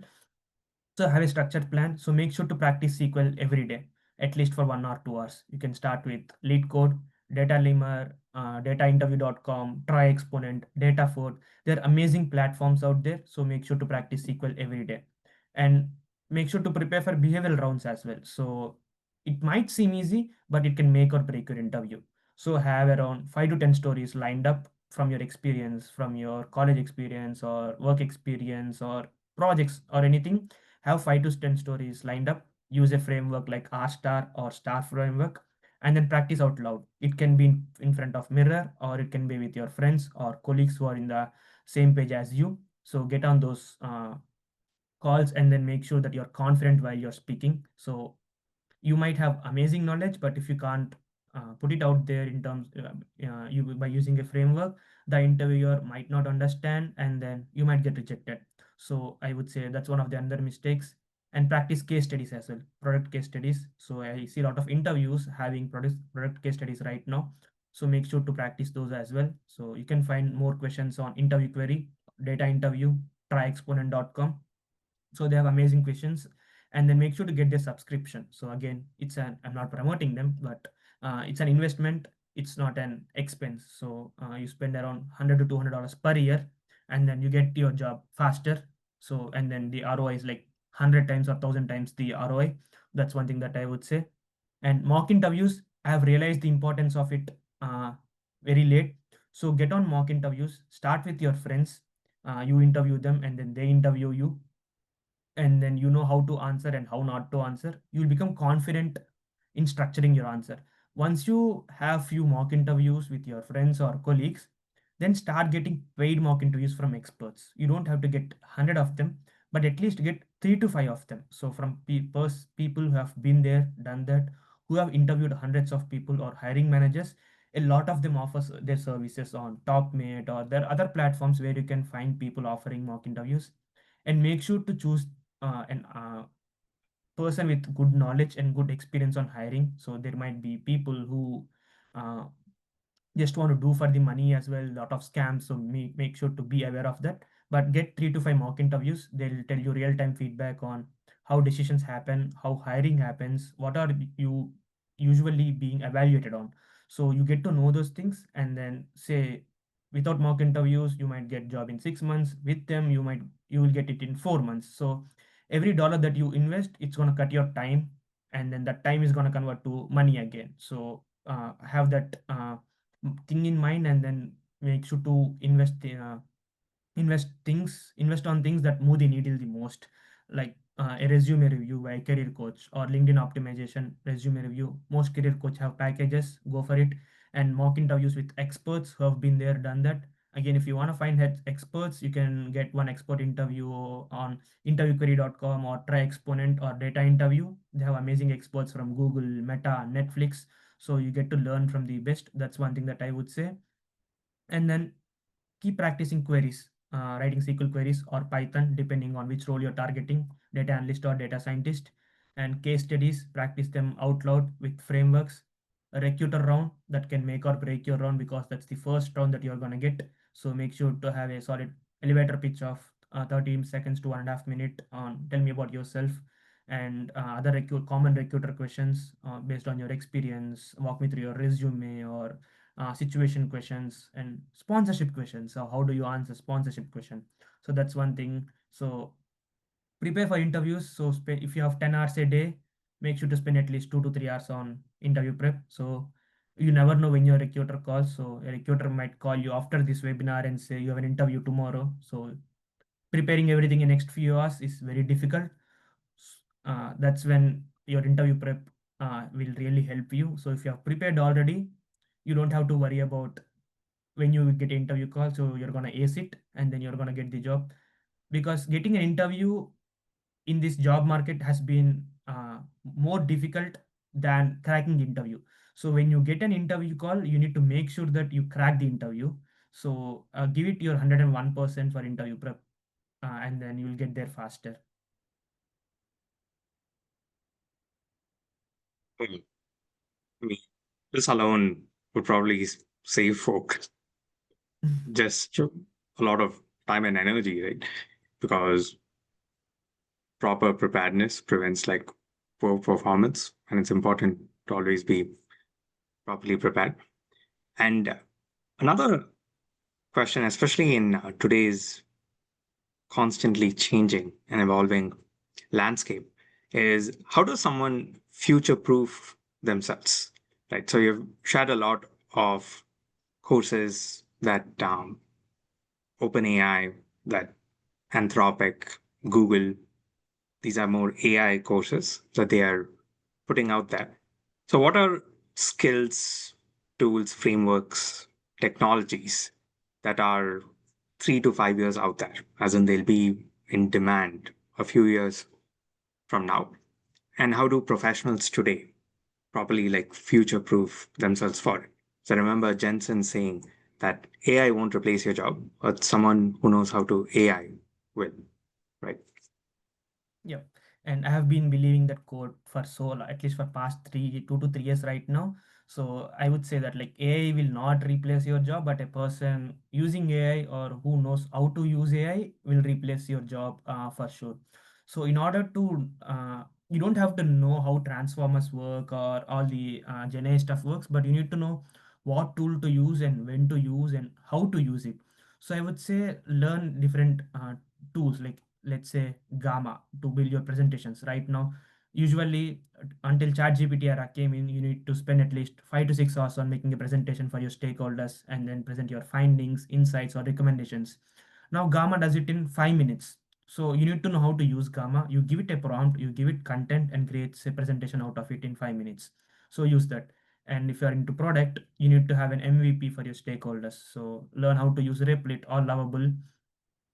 So have a structured plan. So make sure to practice SQL every day, at least for 1 or 2 hours. You can start with Lead Code, Data Limmer, DataInterview.com, Try Exponent, DataFort. There are amazing platforms out there. So make sure to practice SQL every day, and make sure to prepare for behavioral rounds as well. So it might seem easy, but it can make or break your interview. So have around 5 to 10 stories lined up from your experience, from your college experience or work experience or projects or anything. Have 5 to 10 stories lined up. Use a framework like R star or star framework, and then practice out loud. It can be in front of mirror, or it can be with your friends or colleagues who are in the same page as you. So get on those calls and then make sure that you're confident while you're speaking. So you might have amazing knowledge, but if you can't put it out there in terms you by using a framework, the interviewer might not understand and then you might get rejected. So I would say that's one of the other mistakes. And practice case studies as well, product case studies. So I see a lot of interviews having product case studies right now. So make sure to practice those as well. So you can find more questions on interview query, data interview, tryexponent.com. So they have amazing questions. And then make sure to get their subscription. So again, I'm not promoting them, but it's an investment. It's not an expense. So you spend around $100 to $200 per year, and then you get your job faster. So and then the ROI is like 100 times or 1,000 times the ROI. That's one thing that I would say. And mock interviews, I have realized the importance of it uh, very late. So get on mock interviews, start with your friends. You interview them and then they interview you, and then you know how to answer and how not to answer. You'll become confident in structuring your answer. Once you have few mock interviews with your friends or colleagues, then start getting paid mock interviews from experts. You don't have to get 100 of them, but at least get 3 to 5 of them. So from people who have been there, done that, who have interviewed hundreds of people or hiring managers. A lot of them offers their services on TopMate, or there are other platforms where you can find people offering mock interviews. And make sure to choose an person with good knowledge and good experience on hiring. So there might be people who uh, just want to do for the money as well, lot of scams. So make sure to be aware of that. But get 3 to 5 mock interviews. They'll tell you real-time feedback on how decisions happen, how hiring happens, what are you usually being evaluated on. So you get to know those things, and then say, without mock interviews you might get job in 6 months. With them you will get it in 4 months. So every dollar that you invest, it's going to cut your time, and then that time is going to convert to money again. So have that thing in mind, and then make sure to invest on things that move the needle the most, like a resume review by a career coach, or LinkedIn optimization resume review. Most career coach have packages, go for it. And mock interviews with experts who have been there, done that. Again, if you want to find experts, you can get one expert interview on interviewquery.com or try exponent or data interview. They have amazing experts from Google, Meta, Netflix. So you get to learn from the best. That's one thing that I would say. And then keep practicing queries, writing SQL queries or Python, depending on which role you're targeting, data analyst or data scientist. And case studies, practice them out loud with frameworks. A recruiter round, that can make or break your round, because that's the first round that you're going to get. So make sure to have a solid elevator pitch of 30 seconds to 1.5 minutes on tell me about yourself, and other common recruiter questions based on your experience. Walk me through your resume, or situation questions and sponsorship questions. So how do you answer sponsorship question? So that's one thing. So prepare for interviews. So if you have 10 hours a day, make sure to spend at least 2 to 3 hours on interview prep. So You never know when your recruiter calls. So a recruiter might call you after this webinar and say you have an interview tomorrow. So preparing everything in next few hours is very difficult. That's when your interview prep will really help you. So if you have prepared already, you don't have to worry about when you get an interview call. So you're gonna ace it and then you're gonna get the job. Because getting an interview in this job market has been more difficult than cracking the interview. So when you get an interview call, you need to make sure that you crack the interview. So give it your 101% for interview prep, and then you will get there faster. Hmm. I mean, this alone would probably save folk just a lot of time and energy, right? Because proper preparedness prevents like poor performance, and it's important to always be properly prepared. And another question, especially in today's constantly changing and evolving landscape, is how does someone future proof themselves? Right. So you've shared a lot of courses that OpenAI, that Anthropic, Google, these are more AI courses that they are putting out there. So, what are skills, tools, frameworks, technologies that are 3 to 5 years out there, as in they'll be in demand a few years from now? And how do professionals today properly like future proof themselves for it? So, remember Jensen saying that AI won't replace your job, but someone who knows how to AI will, right? Yep. And I have been believing that code for at least for past 2 to 3 years right now. So I would say that like AI will not replace your job, but a person using AI or who knows how to use AI will replace your job for sure. So in order to, you don't have to know how transformers work or all the Gen AI stuff works, but you need to know what tool to use and when to use and how to use it. So I would say learn different tools like, let's say, Gamma to build your presentations. Right now, usually until ChatGPT era came in, you need to spend at least 5 to 6 hours on making a presentation for your stakeholders and then present your findings, insights, or recommendations. Now Gamma does it in 5 minutes. So you need to know how to use Gamma. You give it a prompt, you give it content, and creates a presentation out of it in 5 minutes. So use that. And if you are into product, you need to have an MVP for your stakeholders. So learn how to use Replit or Lovable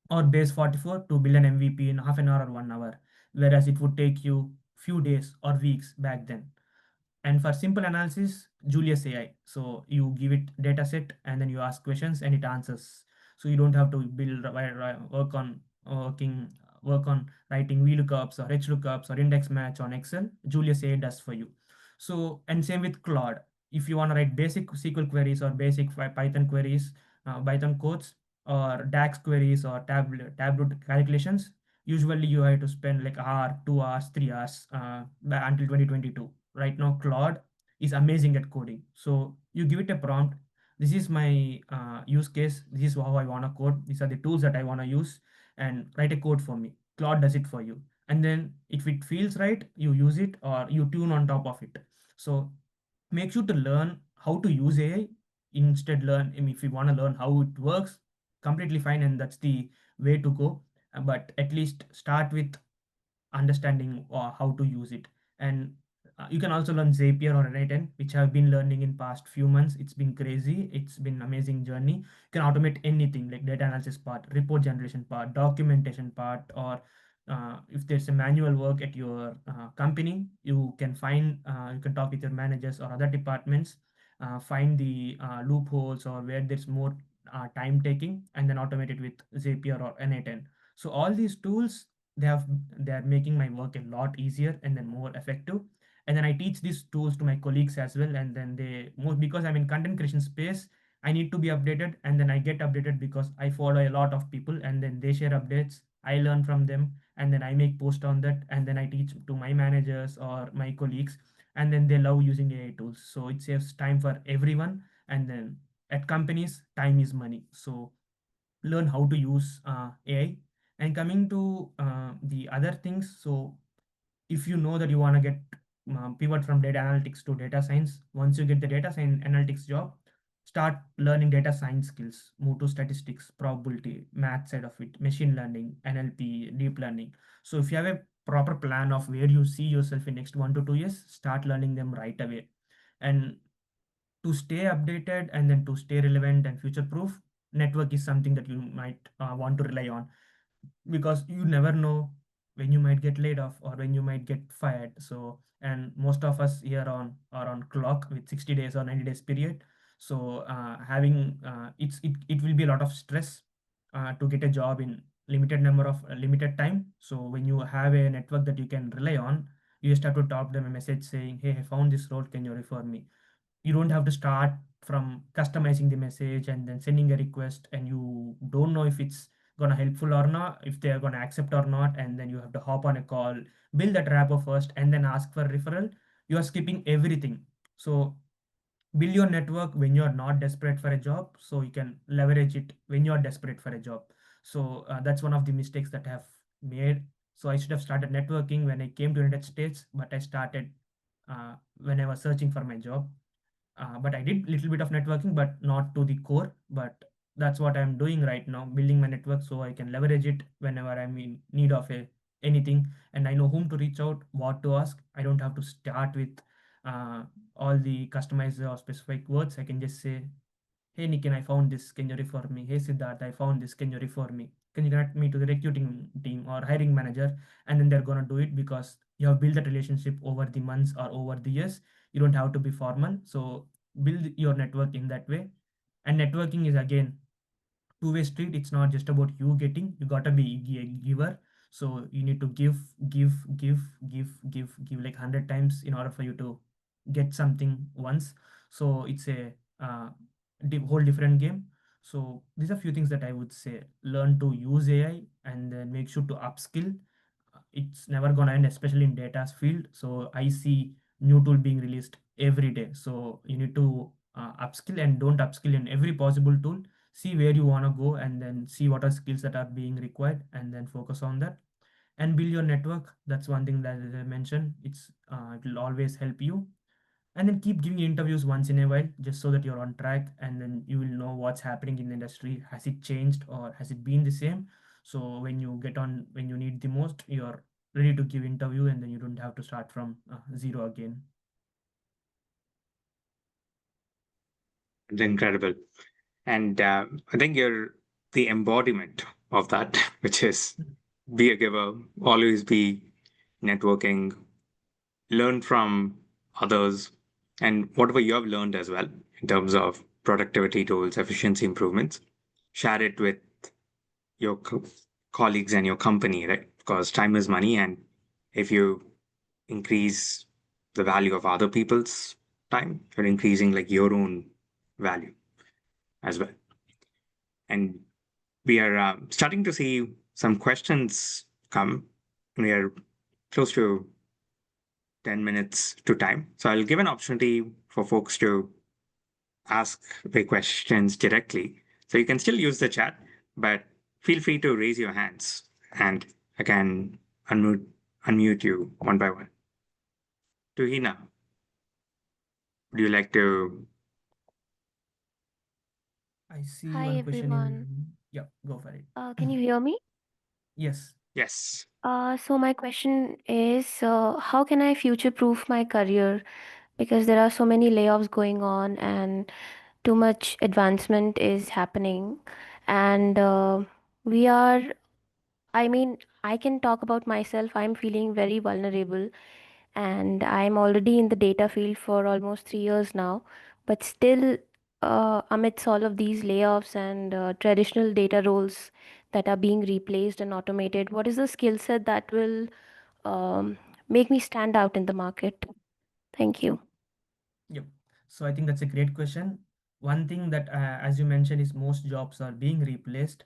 or base 44 to build an MVP in half an hour or 1 hour, whereas it would take you few days or weeks back then. And for simple analysis, Julius AI. So you give it data set and then you ask questions and it answers. So you don't have to work on working work on writing VLOOKUPs or HLOOKUPs or index match on Excel. Julius AI does for you. So and same with Claude. If you want to write basic SQL queries or basic Python queries, Python codes or DAX queries or Tableau calculations, usually you have to spend like hour, 2 hours, 3 hours until 2022. Right now Claude is amazing at coding. So you give it a prompt. This is my use case. This is how I want to code. These are the tools that I want to use, and write a code for me. Claude does it for you. And then if it feels right, you use it or you tune on top of it. So make sure to learn how to use AI. Instead, learn, I mean, if you want to learn how it works, completely fine, and that's the way to go. But at least start with understanding how to use it. And you can also learn Zapier or N8N, which I've been learning in past few months. It's been crazy. It's been amazing journey. You can automate anything like data analysis part, report generation part, documentation part, or if there's a manual work at your company, you can talk with your managers or other departments, find the loopholes or where there's more time taking, and then automate it with Zapier or N8N. So all these tools, they have they are making my work a lot easier and then more effective. And then I teach these tools to my colleagues as well, and then they more, because I'm in content creation space, I need to be updated, and then I get updated because I follow a lot of people and then they share updates, I learn from them, and then I make post on that, and then I teach to my managers or my colleagues, and then they love using AI tools. So it saves time for everyone. And then at companies, time is money. So learn how to use AI. And coming to the other things, so if you know that you want to get pivot from data analytics to data science. Once you get the data science analytics job, start learning data science skills, move to statistics, probability, math side of it, machine learning, NLP, deep learning. So if you have a proper plan of where you see yourself in next 1 to 2 years, start learning them right away. And to stay updated and then to stay relevant and future proof, network is something that you might want to rely on, because you never know when you might get laid off or when you might get fired. So, and most of us here on are on clock with 60 days or 90 days period. So having it will be a lot of stress to get a job in limited number of limited time. So when you have a network that you can rely on, you just have to drop them a message saying, hey, I found this role, can you refer me? You don't have to start from customizing the message and then sending a request, and you don't know if it's gonna helpful or not, if they are gonna accept or not, and then you have to hop on a call, build that rapport first, and then ask for referral. You are skipping everything. So build your network when you're not desperate for a job, so you can leverage it when you're desperate for a job. So that's one of the mistakes that I have made. So I should have started networking when I came to United States, but I started when I was searching for my job. But I did little bit of networking, but not to the core. But that's what I'm doing right now, building my network so I can leverage it whenever I'm in need of anything, and I know whom to reach out, what to ask. I don't have to start with uh, all the customized or specific words. I can just say, hey Nikin, I found this, can you refer me? Hey Siddharth, I found this, can you refer me? Can you connect me to the recruiting team or hiring manager? And then they're gonna do it because you have built that relationship over the months or over the years. You don't have to be formal. So build your network in that way. And networking is again two-way street. It's not just about you getting, you gotta be a giver. So you need to give like 100 times in order for you to get something once. So it's a whole different game. So these are few things that I would say: learn to use AI and then make sure to upskill. It's never gonna end, especially in data's field. So I see new tool being released every day. So you need to upskill, and don't upskill in every possible tool. See where you want to go and then see what are skills that are being required and then focus on that, and build your network. That's one thing that, as I mentioned, it will always help you. And then keep giving interviews once in a while, just so that you're on track, and then you will know what's happening in the industry. Has it changed or has it been the same? So when you get on, when you need the most, you're ready to give interview, and then you don't have to start from zero again. It's incredible. And I think you're the embodiment of that, which is be a giver, always be networking, learn from others, and whatever you have learned as well in terms of productivity tools, efficiency improvements, share it with your colleagues and your company, right? Because time is money, and if you increase the value of other people's time, you're increasing like your own value as well. And we are starting to see some questions come. We are close to 10 minutes to time. So I'll give an opportunity for folks to ask the questions directly. So you can still use the chat, but feel free to raise your hands and I can unmute you one by one. Tuhina, would you like to? I see Hi one question everyone. in. Yeah, go for it. Can you hear me? Yes. Yes. So my question is, how can I future-proof my career? Because there are so many layoffs going on and too much advancement is happening. And we are, I mean, I can talk about myself. I'm feeling very vulnerable, and I'm already in the data field for almost 3 years now. But still, amidst all of these layoffs and traditional data roles that are being replaced and automated, what is the skill set that will make me stand out in the market? Thank you. Yep. So I think that's a great question. One thing that, as you mentioned, is most jobs are being replaced,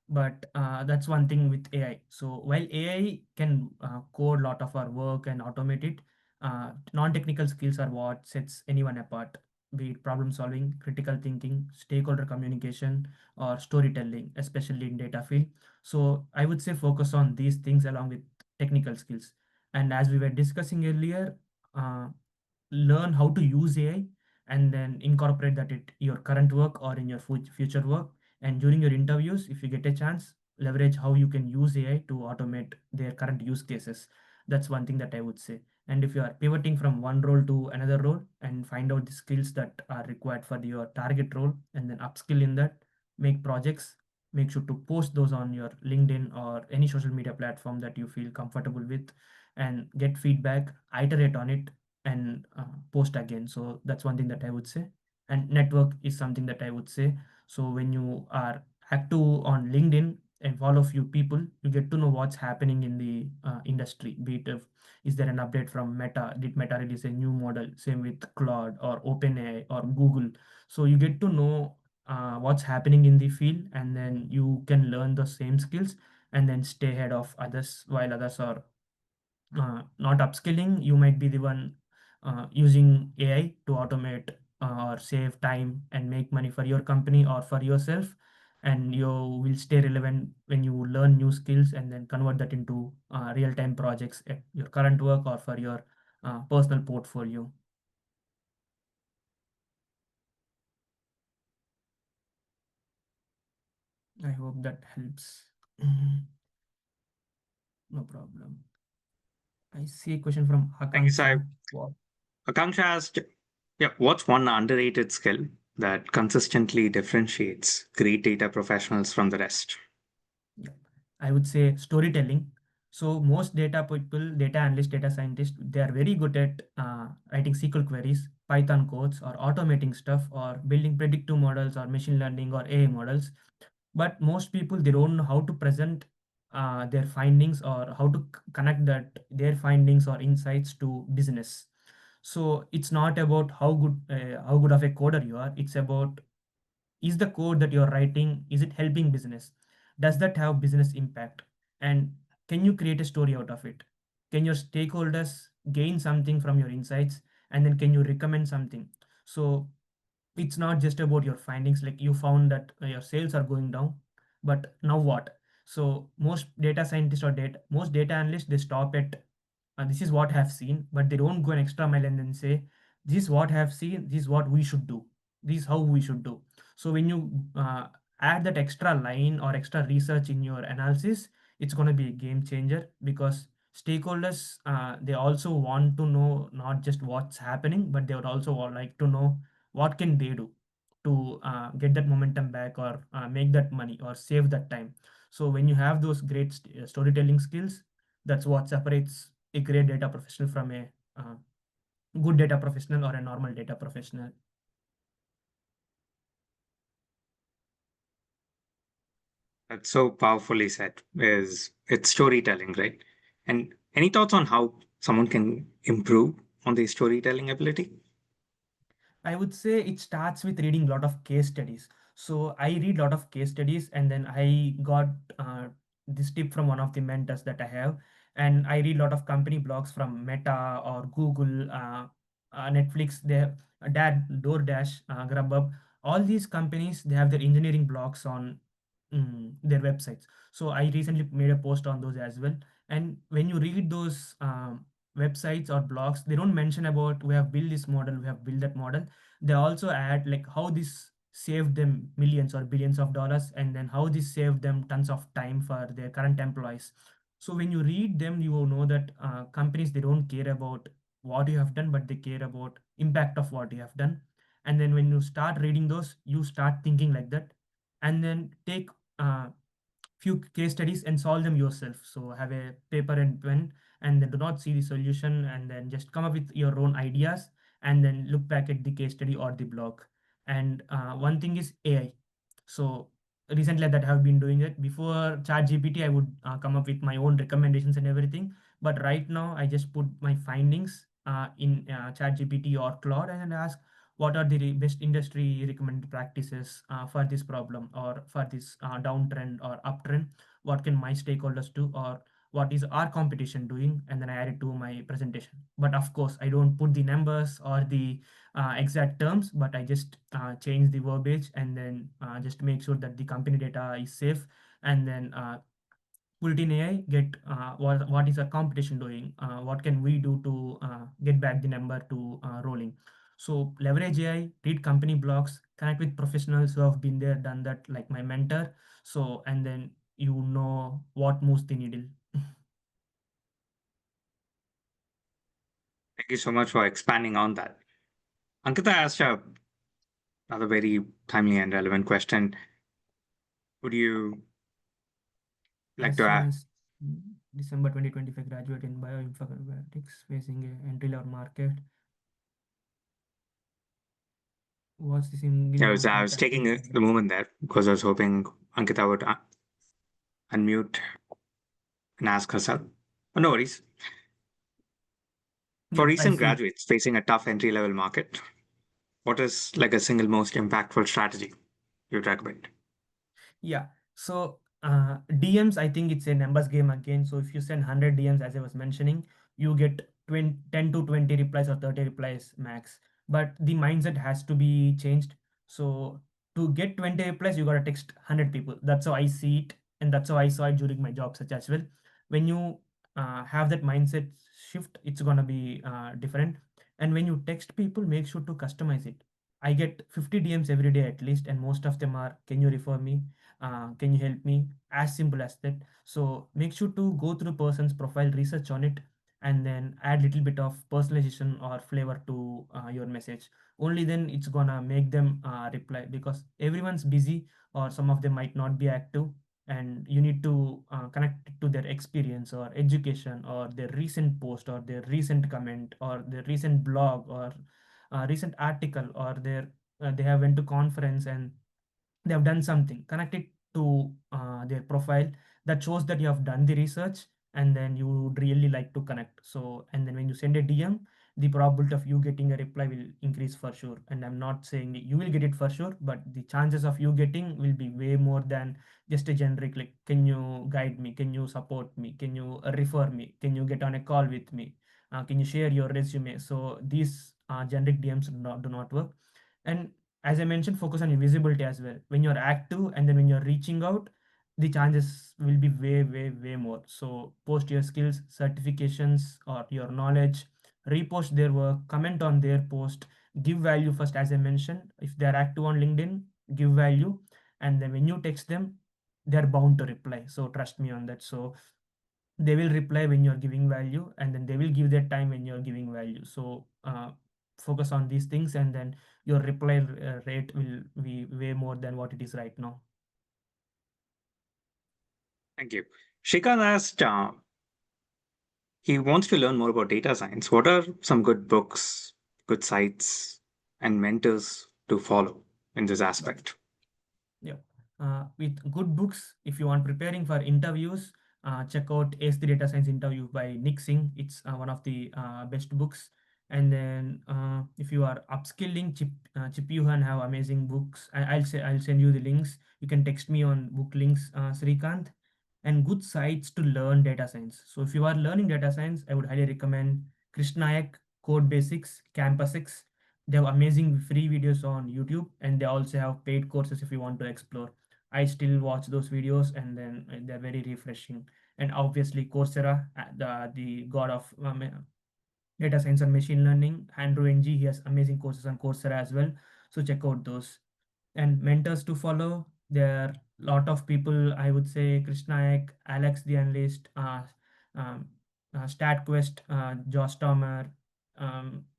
but that's one thing with AI. So while AI can code a lot of our work and automate it, non-technical skills are what sets anyone apart, be it problem solving, critical thinking, stakeholder communication, or storytelling, especially in data field. So I would say focus on these things along with technical skills. And as we were discussing earlier, uh, learn how to use AI and then incorporate that in your current work or in your future work. And during your interviews, if you get a chance, leverage how you can use AI to automate their current use cases. That's one thing that I would say. And if you are pivoting from one role to another role and find out the skills that are required for your target role and then upskill in that, make projects, make sure to post those on your LinkedIn or any social media platform that you feel comfortable with, and get feedback, iterate on it, and post again. So that's one thing that I would say. And network is something that I would say. So when you are active on LinkedIn and follow few people, you get to know what's happening in the industry. Be it if is there an update from Meta? Did Meta release a new model? Same with Claude or OpenAI or Google. So you get to know what's happening in the field, and then you can learn the same skills and then stay ahead of others while others are not upskilling. You might be the one using AI to automate or save time and make money for your company or for yourself. And you will stay relevant when you learn new skills and then convert that into real-time projects at your current work or for your personal portfolio. I hope that helps. No problem. I see a question from Thank you, Sai. Akanksha. Wow. Akanksha asked, yeah, what's one underrated skill that consistently differentiates great data professionals from the rest? Yeah. I would say storytelling. So most data people, data analysts, data scientists, they are very good at writing SQL queries, Python codes, or automating stuff, or building predictive models, or machine learning, or AI models. But most people, they don't know how to present their findings, or how to connect that their findings or insights to business. So it's not about how good of a coder you are. It's about, is the code that you're writing, is it helping business? Does that have business impact? And can you create a story out of it? Can your stakeholders gain something from your insights? And then can you recommend something? So it's not just about your findings, like you found that your sales are going down, but now what? So most data scientists or most data analysts, they stop at this is what I have seen, but they don't go an extra mile and then say, this is what I have seen, this is what we should do, this is how we should do. So when you add that extra line or extra research in your analysis, it's going to be a game changer, because stakeholders, they also want to know not just what's happening, but they would also like to know what can they do to get that momentum back, or make that money or save that time. So when you have those great storytelling skills, that's what separates a great data professional from a uh, good data professional or a normal data professional. That's so powerfully said. Is it's storytelling, right? And any thoughts on how someone can improve on their storytelling ability? I would say it starts with reading a lot of case studies. So I read a lot of case studies, and then I got this tip from one of the mentors that I have. And I read a lot of company blogs from Meta or Google, Netflix, they have DoorDash, Grubhub. All these companies, they have their engineering blogs on their websites. So I recently made a post on those as well. And when you read those websites or blogs, they don't mention about we have built this model, we have built that model. They also add like how this saved them millions or billions of dollars, and then how this saved them tons of time for their current employees. So when you read them, you will know that companies, they don't care about what you have done, but they care about impact of what you have done. And then when you start reading those, you start thinking like that, and then take few case studies and solve them yourself. So have a paper and pen, and then do not see the solution, and then just come up with your own ideas, and then look back at the case study or the blog. And one thing is AI. So recently that I have been doing it. Before ChatGPT, I would come up with my own recommendations and everything. But right now, I just put my findings in ChatGPT or Claude, and then ask what are the best industry recommended practices for this problem, or for this downtrend or uptrend. What can my stakeholders do, or what is our competition doing? And then I add it to my presentation. But of course, I don't put the numbers or the exact terms, but I just change the verbiage, and then just make sure that the company data is safe, and then put it in AI, get what is our competition doing, what can we do to get back the number to rolling. So leverage AI, read company blogs, connect with professionals who have been there, done that, like my mentor. So and then you know what moves the needle. Thank you so much for expanding on that. Ankita asked another very timely and relevant question. Would you like As to soon add? as December 2025 graduate in bioinformatics facing a entry level market, what's the single most I was impactful taking the career? moment there because I was hoping Ankita would unmute and ask herself. Oh, no worries. For Yep, I recent see. graduates facing a tough entry level market, what is like a single most impactful strategy you'd recommend? Yeah. So DMs, I think it's a numbers game again. So if you send 100 DMs, as I was mentioning, you get 20, 10 to 20 replies or 30 replies max. But the mindset has to be changed. So to get 20 replies, you gotta text 100 people. That's how I see it, and that's how I saw it during my job search as well. When you have that mindset shift, it's gonna be different. And when you text people, make sure to customize it. I get 50 DMs every day at least, and most of them are, "Can you refer me? Can you help me?" As simple as that. So make sure to go through person's profile, research on it, and then add little bit of personalization or flavor to your message. Only then it's gonna make them reply, because everyone's busy or some of them might not be active, and you need to connect it to their experience or education or their recent post or their recent comment or their recent blog or recent article, or their they have went to conference and they have done something. Connect it to their profile. That shows that you have done the research, and then you would really like to connect. So and then when you send a DM, the probability of you getting a reply will increase for sure. And I'm not saying that you will get it for sure, but the chances of you getting will be way more than just a generic, like, "Can you guide me? Can you support me? Can you refer me? Can you get on a call with me? Can you share your resume?" So these generic DMs do not work. And as I mentioned, focus on invisibility as well. When you're active and then when you're reaching out, the chances will be way, way, way more. So post your skills, certifications, or your knowledge, repost their work, comment on their post, give value first, as I mentioned. If they're active on LinkedIn, give value. And then when you text them, they're bound to reply. So trust me on that. So they will reply when you're giving value, and then they will give their time when you're giving value. So focus on these things, and then your reply rate will be way more than what it is right now. Thank you. Shrikant asked, he wants to learn more about data science. What are some good books, good sites, and mentors to follow in this aspect? Yeah. With good books, if you want preparing for interviews, check out Ace the Data Science Interview by Nick Singh. It's one of the best books. And then if you are upskilling, Chip Yuhan have amazing books. I'll send you the links. You can text me on book links, Srikant. And good sites to learn data science. So if you are learning data science, I would highly recommend Krishnayak, Code Basics, Campus. They have amazing free videos on YouTube, and they also have paid courses if you want to explore. I still watch those videos, and then they're very refreshing. And obviously, Coursera, the god of data science and machine learning, Andrew Ng, he has amazing courses on Coursera as well. So check out those. And mentors to follow, there are a lot of people. I would say Krishna Ek, Alex the Analyst, um, StatQuest, Josh Tomer,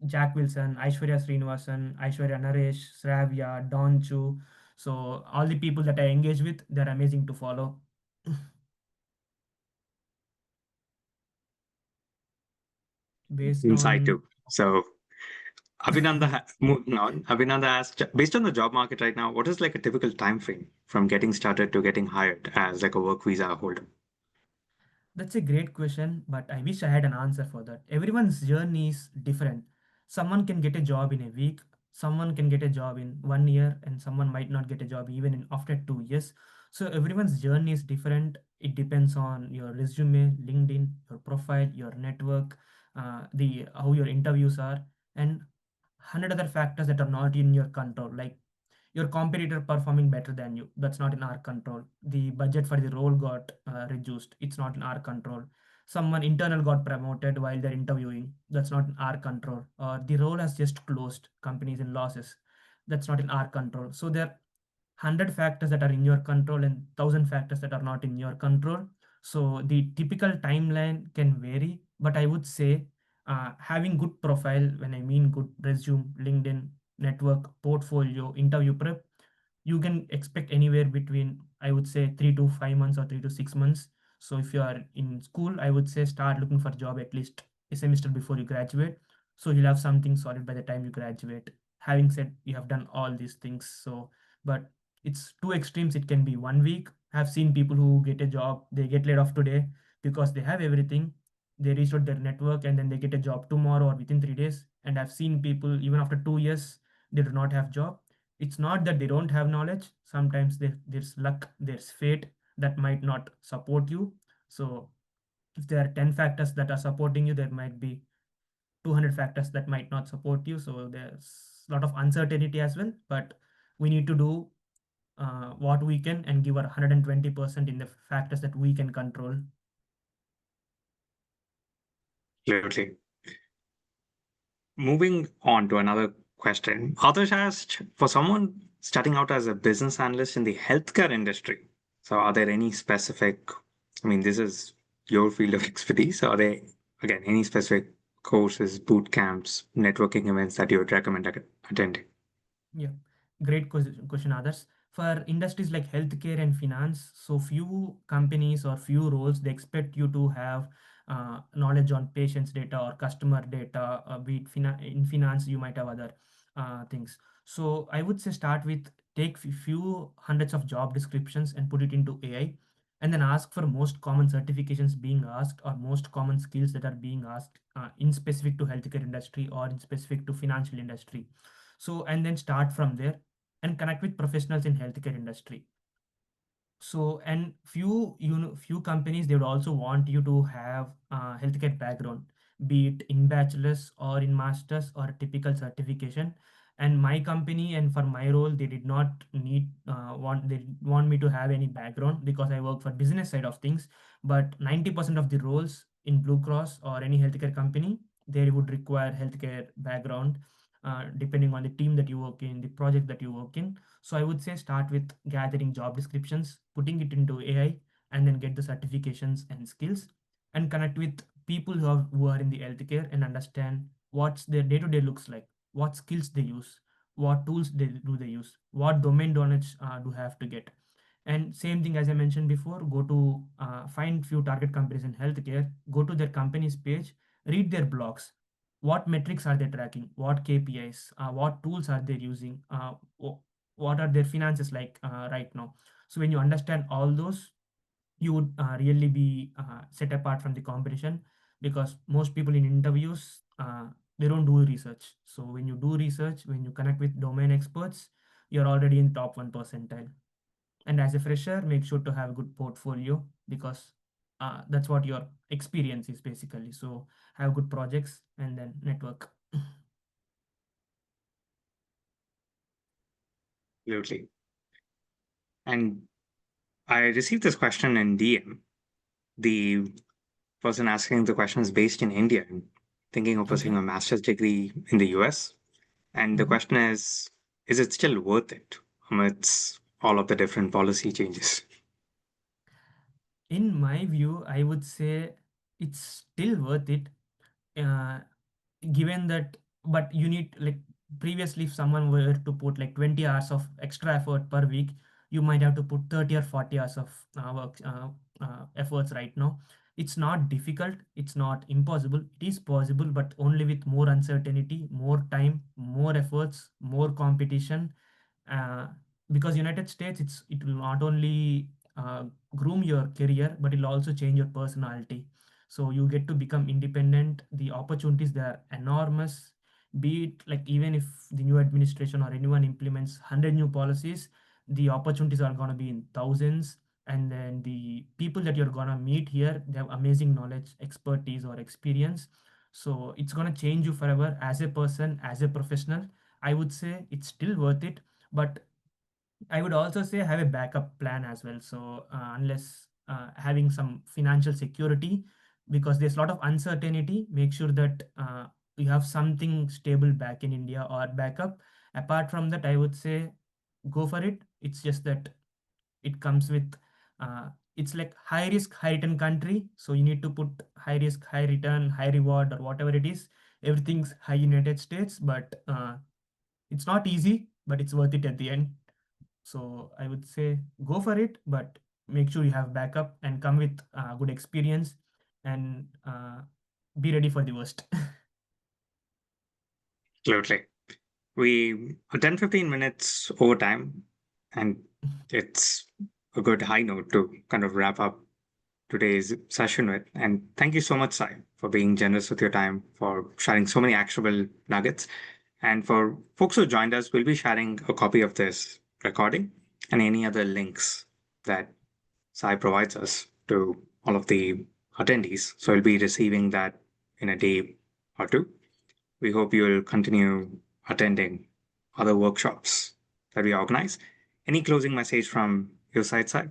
Jack Wilson, Aishwarya Srinivasan, Aishwarya Naresh, Sravya, Don Chu. So all the people that I engage with, they're amazing to follow. Based Inside on too. So moving on. Abhinanda asked, based on the job market right now, what is like a typical time frame from getting started to getting hired as like a work visa holder? That's a great question, but I wish I had an answer for that. Everyone's journey is different. Someone can get a job in a week, someone can get a job in 1 year, and someone might not get a job even in after 2 years. So everyone's journey is different. It depends on your resume, LinkedIn, your profile, your network, the how your interviews are, and 100 other factors that are not in your control. Like your competitor performing better than you, that's not in our control. The budget for the role got reduced, it's not in our control. Someone internal got promoted while they're interviewing, that's not in our control. Or the role has just closed, companies in losses, that's not in our control. So there are 100 factors that are in your control and 1,000 factors that are not in your control. So the typical timeline can vary, but I would say having good profile, when I mean good resume, LinkedIn, network, portfolio, interview prep, you can expect anywhere between, I would say, 3 to 5 months or 3 to 6 months. So if you are in school, I would say start looking for a job at least a semester before you graduate. So you'll have something solid by the time you graduate. Having said you have done all these things, so but it's two extremes. It can be 1 week. I've seen people who get a job, they get laid off today because they have everything. They reach out their network and then they get a job tomorrow or within 3 days. And I've seen people even after 2 years, they do not have job. It's not that they don't have knowledge. Sometimes there's luck, there's fate that might not support you. So if there are 10 factors that are supporting you, there might be 200 factors that might not support you. So there's a lot of uncertainty as well, but we need to do what we can and give our 120% in the factors that we can control. Absolutely. Moving on to another question. Others asked, for someone starting out as a business analyst in the healthcare industry, so are there any specific, I mean, this is your field of expertise, are there, again, any specific courses, boot camps, networking events that you would recommend attending? Yeah, great question, others. For industries like healthcare and finance, so few companies or few roles, they expect you to have knowledge on patients' data or customer data. Be it in finance, you might have other things. So I would say start with take few hundreds of job descriptions and put it into AI, and then ask for most common certifications being asked or most common skills that are being asked in specific to healthcare industry or in specific to financial industry. So and then start from there and connect with professionals in healthcare industry. So and few companies, they would also want you to have healthcare background, be it in bachelor's or in master's or typical certification. And my company and for my role, they did not need want they didn't want me to have any background because I work for business side of things. But 90% of the roles in Blue Cross or any healthcare company, they would require healthcare background, depending on the team that you work in, the project that you work in. So I would say start with gathering job descriptions, putting it into AI, and then get the certifications and skills, and connect with people who are in the healthcare and understand what's their day-to-day looks like, what skills they use, what tools they use, what domain knowledge do have to get. And same thing as I mentioned before, go to find few target companies in healthcare, go to their company's page, read their blogs. What metrics are they tracking? What KPIs? What tools are they using? What are their finances like right now? So when you understand all those, you would really be set apart from the competition, because most people in interviews, they don't do research. So when you do research, when you connect with domain experts, you're already in top 1 percentile. And as a fresher, make sure to have a good portfolio, because that's what your experience is basically. So have good projects and then network. Absolutely. And I received this question in DM. The person asking the question is based in India and thinking of Okay. pursuing a master's degree in the US. And the Mhm. question is it still worth it amidst all of the different policy changes? In my view, I would say it's still worth it, uh, given that. But you need, like, previously, if someone were to put like 20 hours of extra effort per week, you might have to put 30 or 40 hours of work efforts right now. It's not difficult, it's not impossible, it is possible, but only with more uncertainty, more time, more efforts, more competition. uh, because United States, it will not only groom your career, but it'll also change your personality. So you get to become independent, the opportunities, they are enormous. Be it like, even if the new administration or anyone implements 100 new policies, the opportunities are going to be in thousands. And then the people that you're going to meet here, they have amazing knowledge, expertise, or experience. So it's going to change you forever as a person, as a professional. I would say it's still worth it, but I would also say have a backup plan as well. So unless having some financial security, because there's a lot of uncertainty, make sure that you have something stable back in India or backup. Apart from that, I would say go for it. It's just that it comes with uh, it's like high risk, high return country. So you need to put high risk, high return, high reward, or whatever it is. Everything's high United States, but it's not easy, but it's worth it at the end. So I would say go for it, but make sure you have backup and come with good experience and be ready for the worst. Absolutely. We are 10, 15 minutes over time, and it's a good high note to kind of wrap up today's session with. And thank you so much, Sai, for being generous with your time, for sharing so many actionable nuggets. And for folks who joined us, we'll be sharing a copy of this recording and any other links that Sai provides us to all of the attendees. So we'll be receiving that in a day or two. We hope you'll continue attending other workshops that we organize. Any closing message from your side, Sai?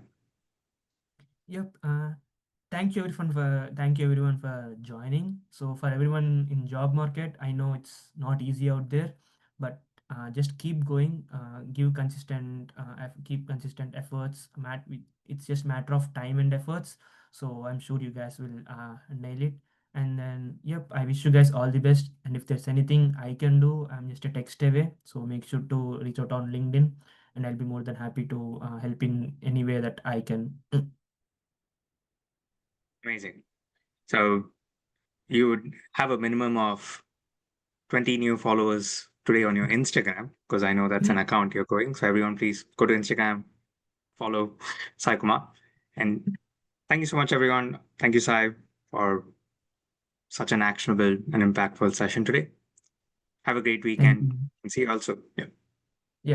Yep. Thank you everyone for joining. So for everyone in job market, I know it's not easy out there, but just keep going. Keep consistent efforts. It's just matter of time and efforts. So I'm sure you guys will nail it. And then yep, I wish you guys all the best. And if there's anything I can do, I'm just a text away. So make sure to reach out on LinkedIn, and I'll be more than happy to help in any way that I can. Amazing. So you would have a minimum of 20 new followers today on your Instagram, because I know that's an account you're going. So everyone, please go to Instagram, follow Sai Kumar. And thank you so much, everyone. Thank you, Sai, for such an actionable and impactful session today. Have a great Thank weekend you. and see you also. Yeah.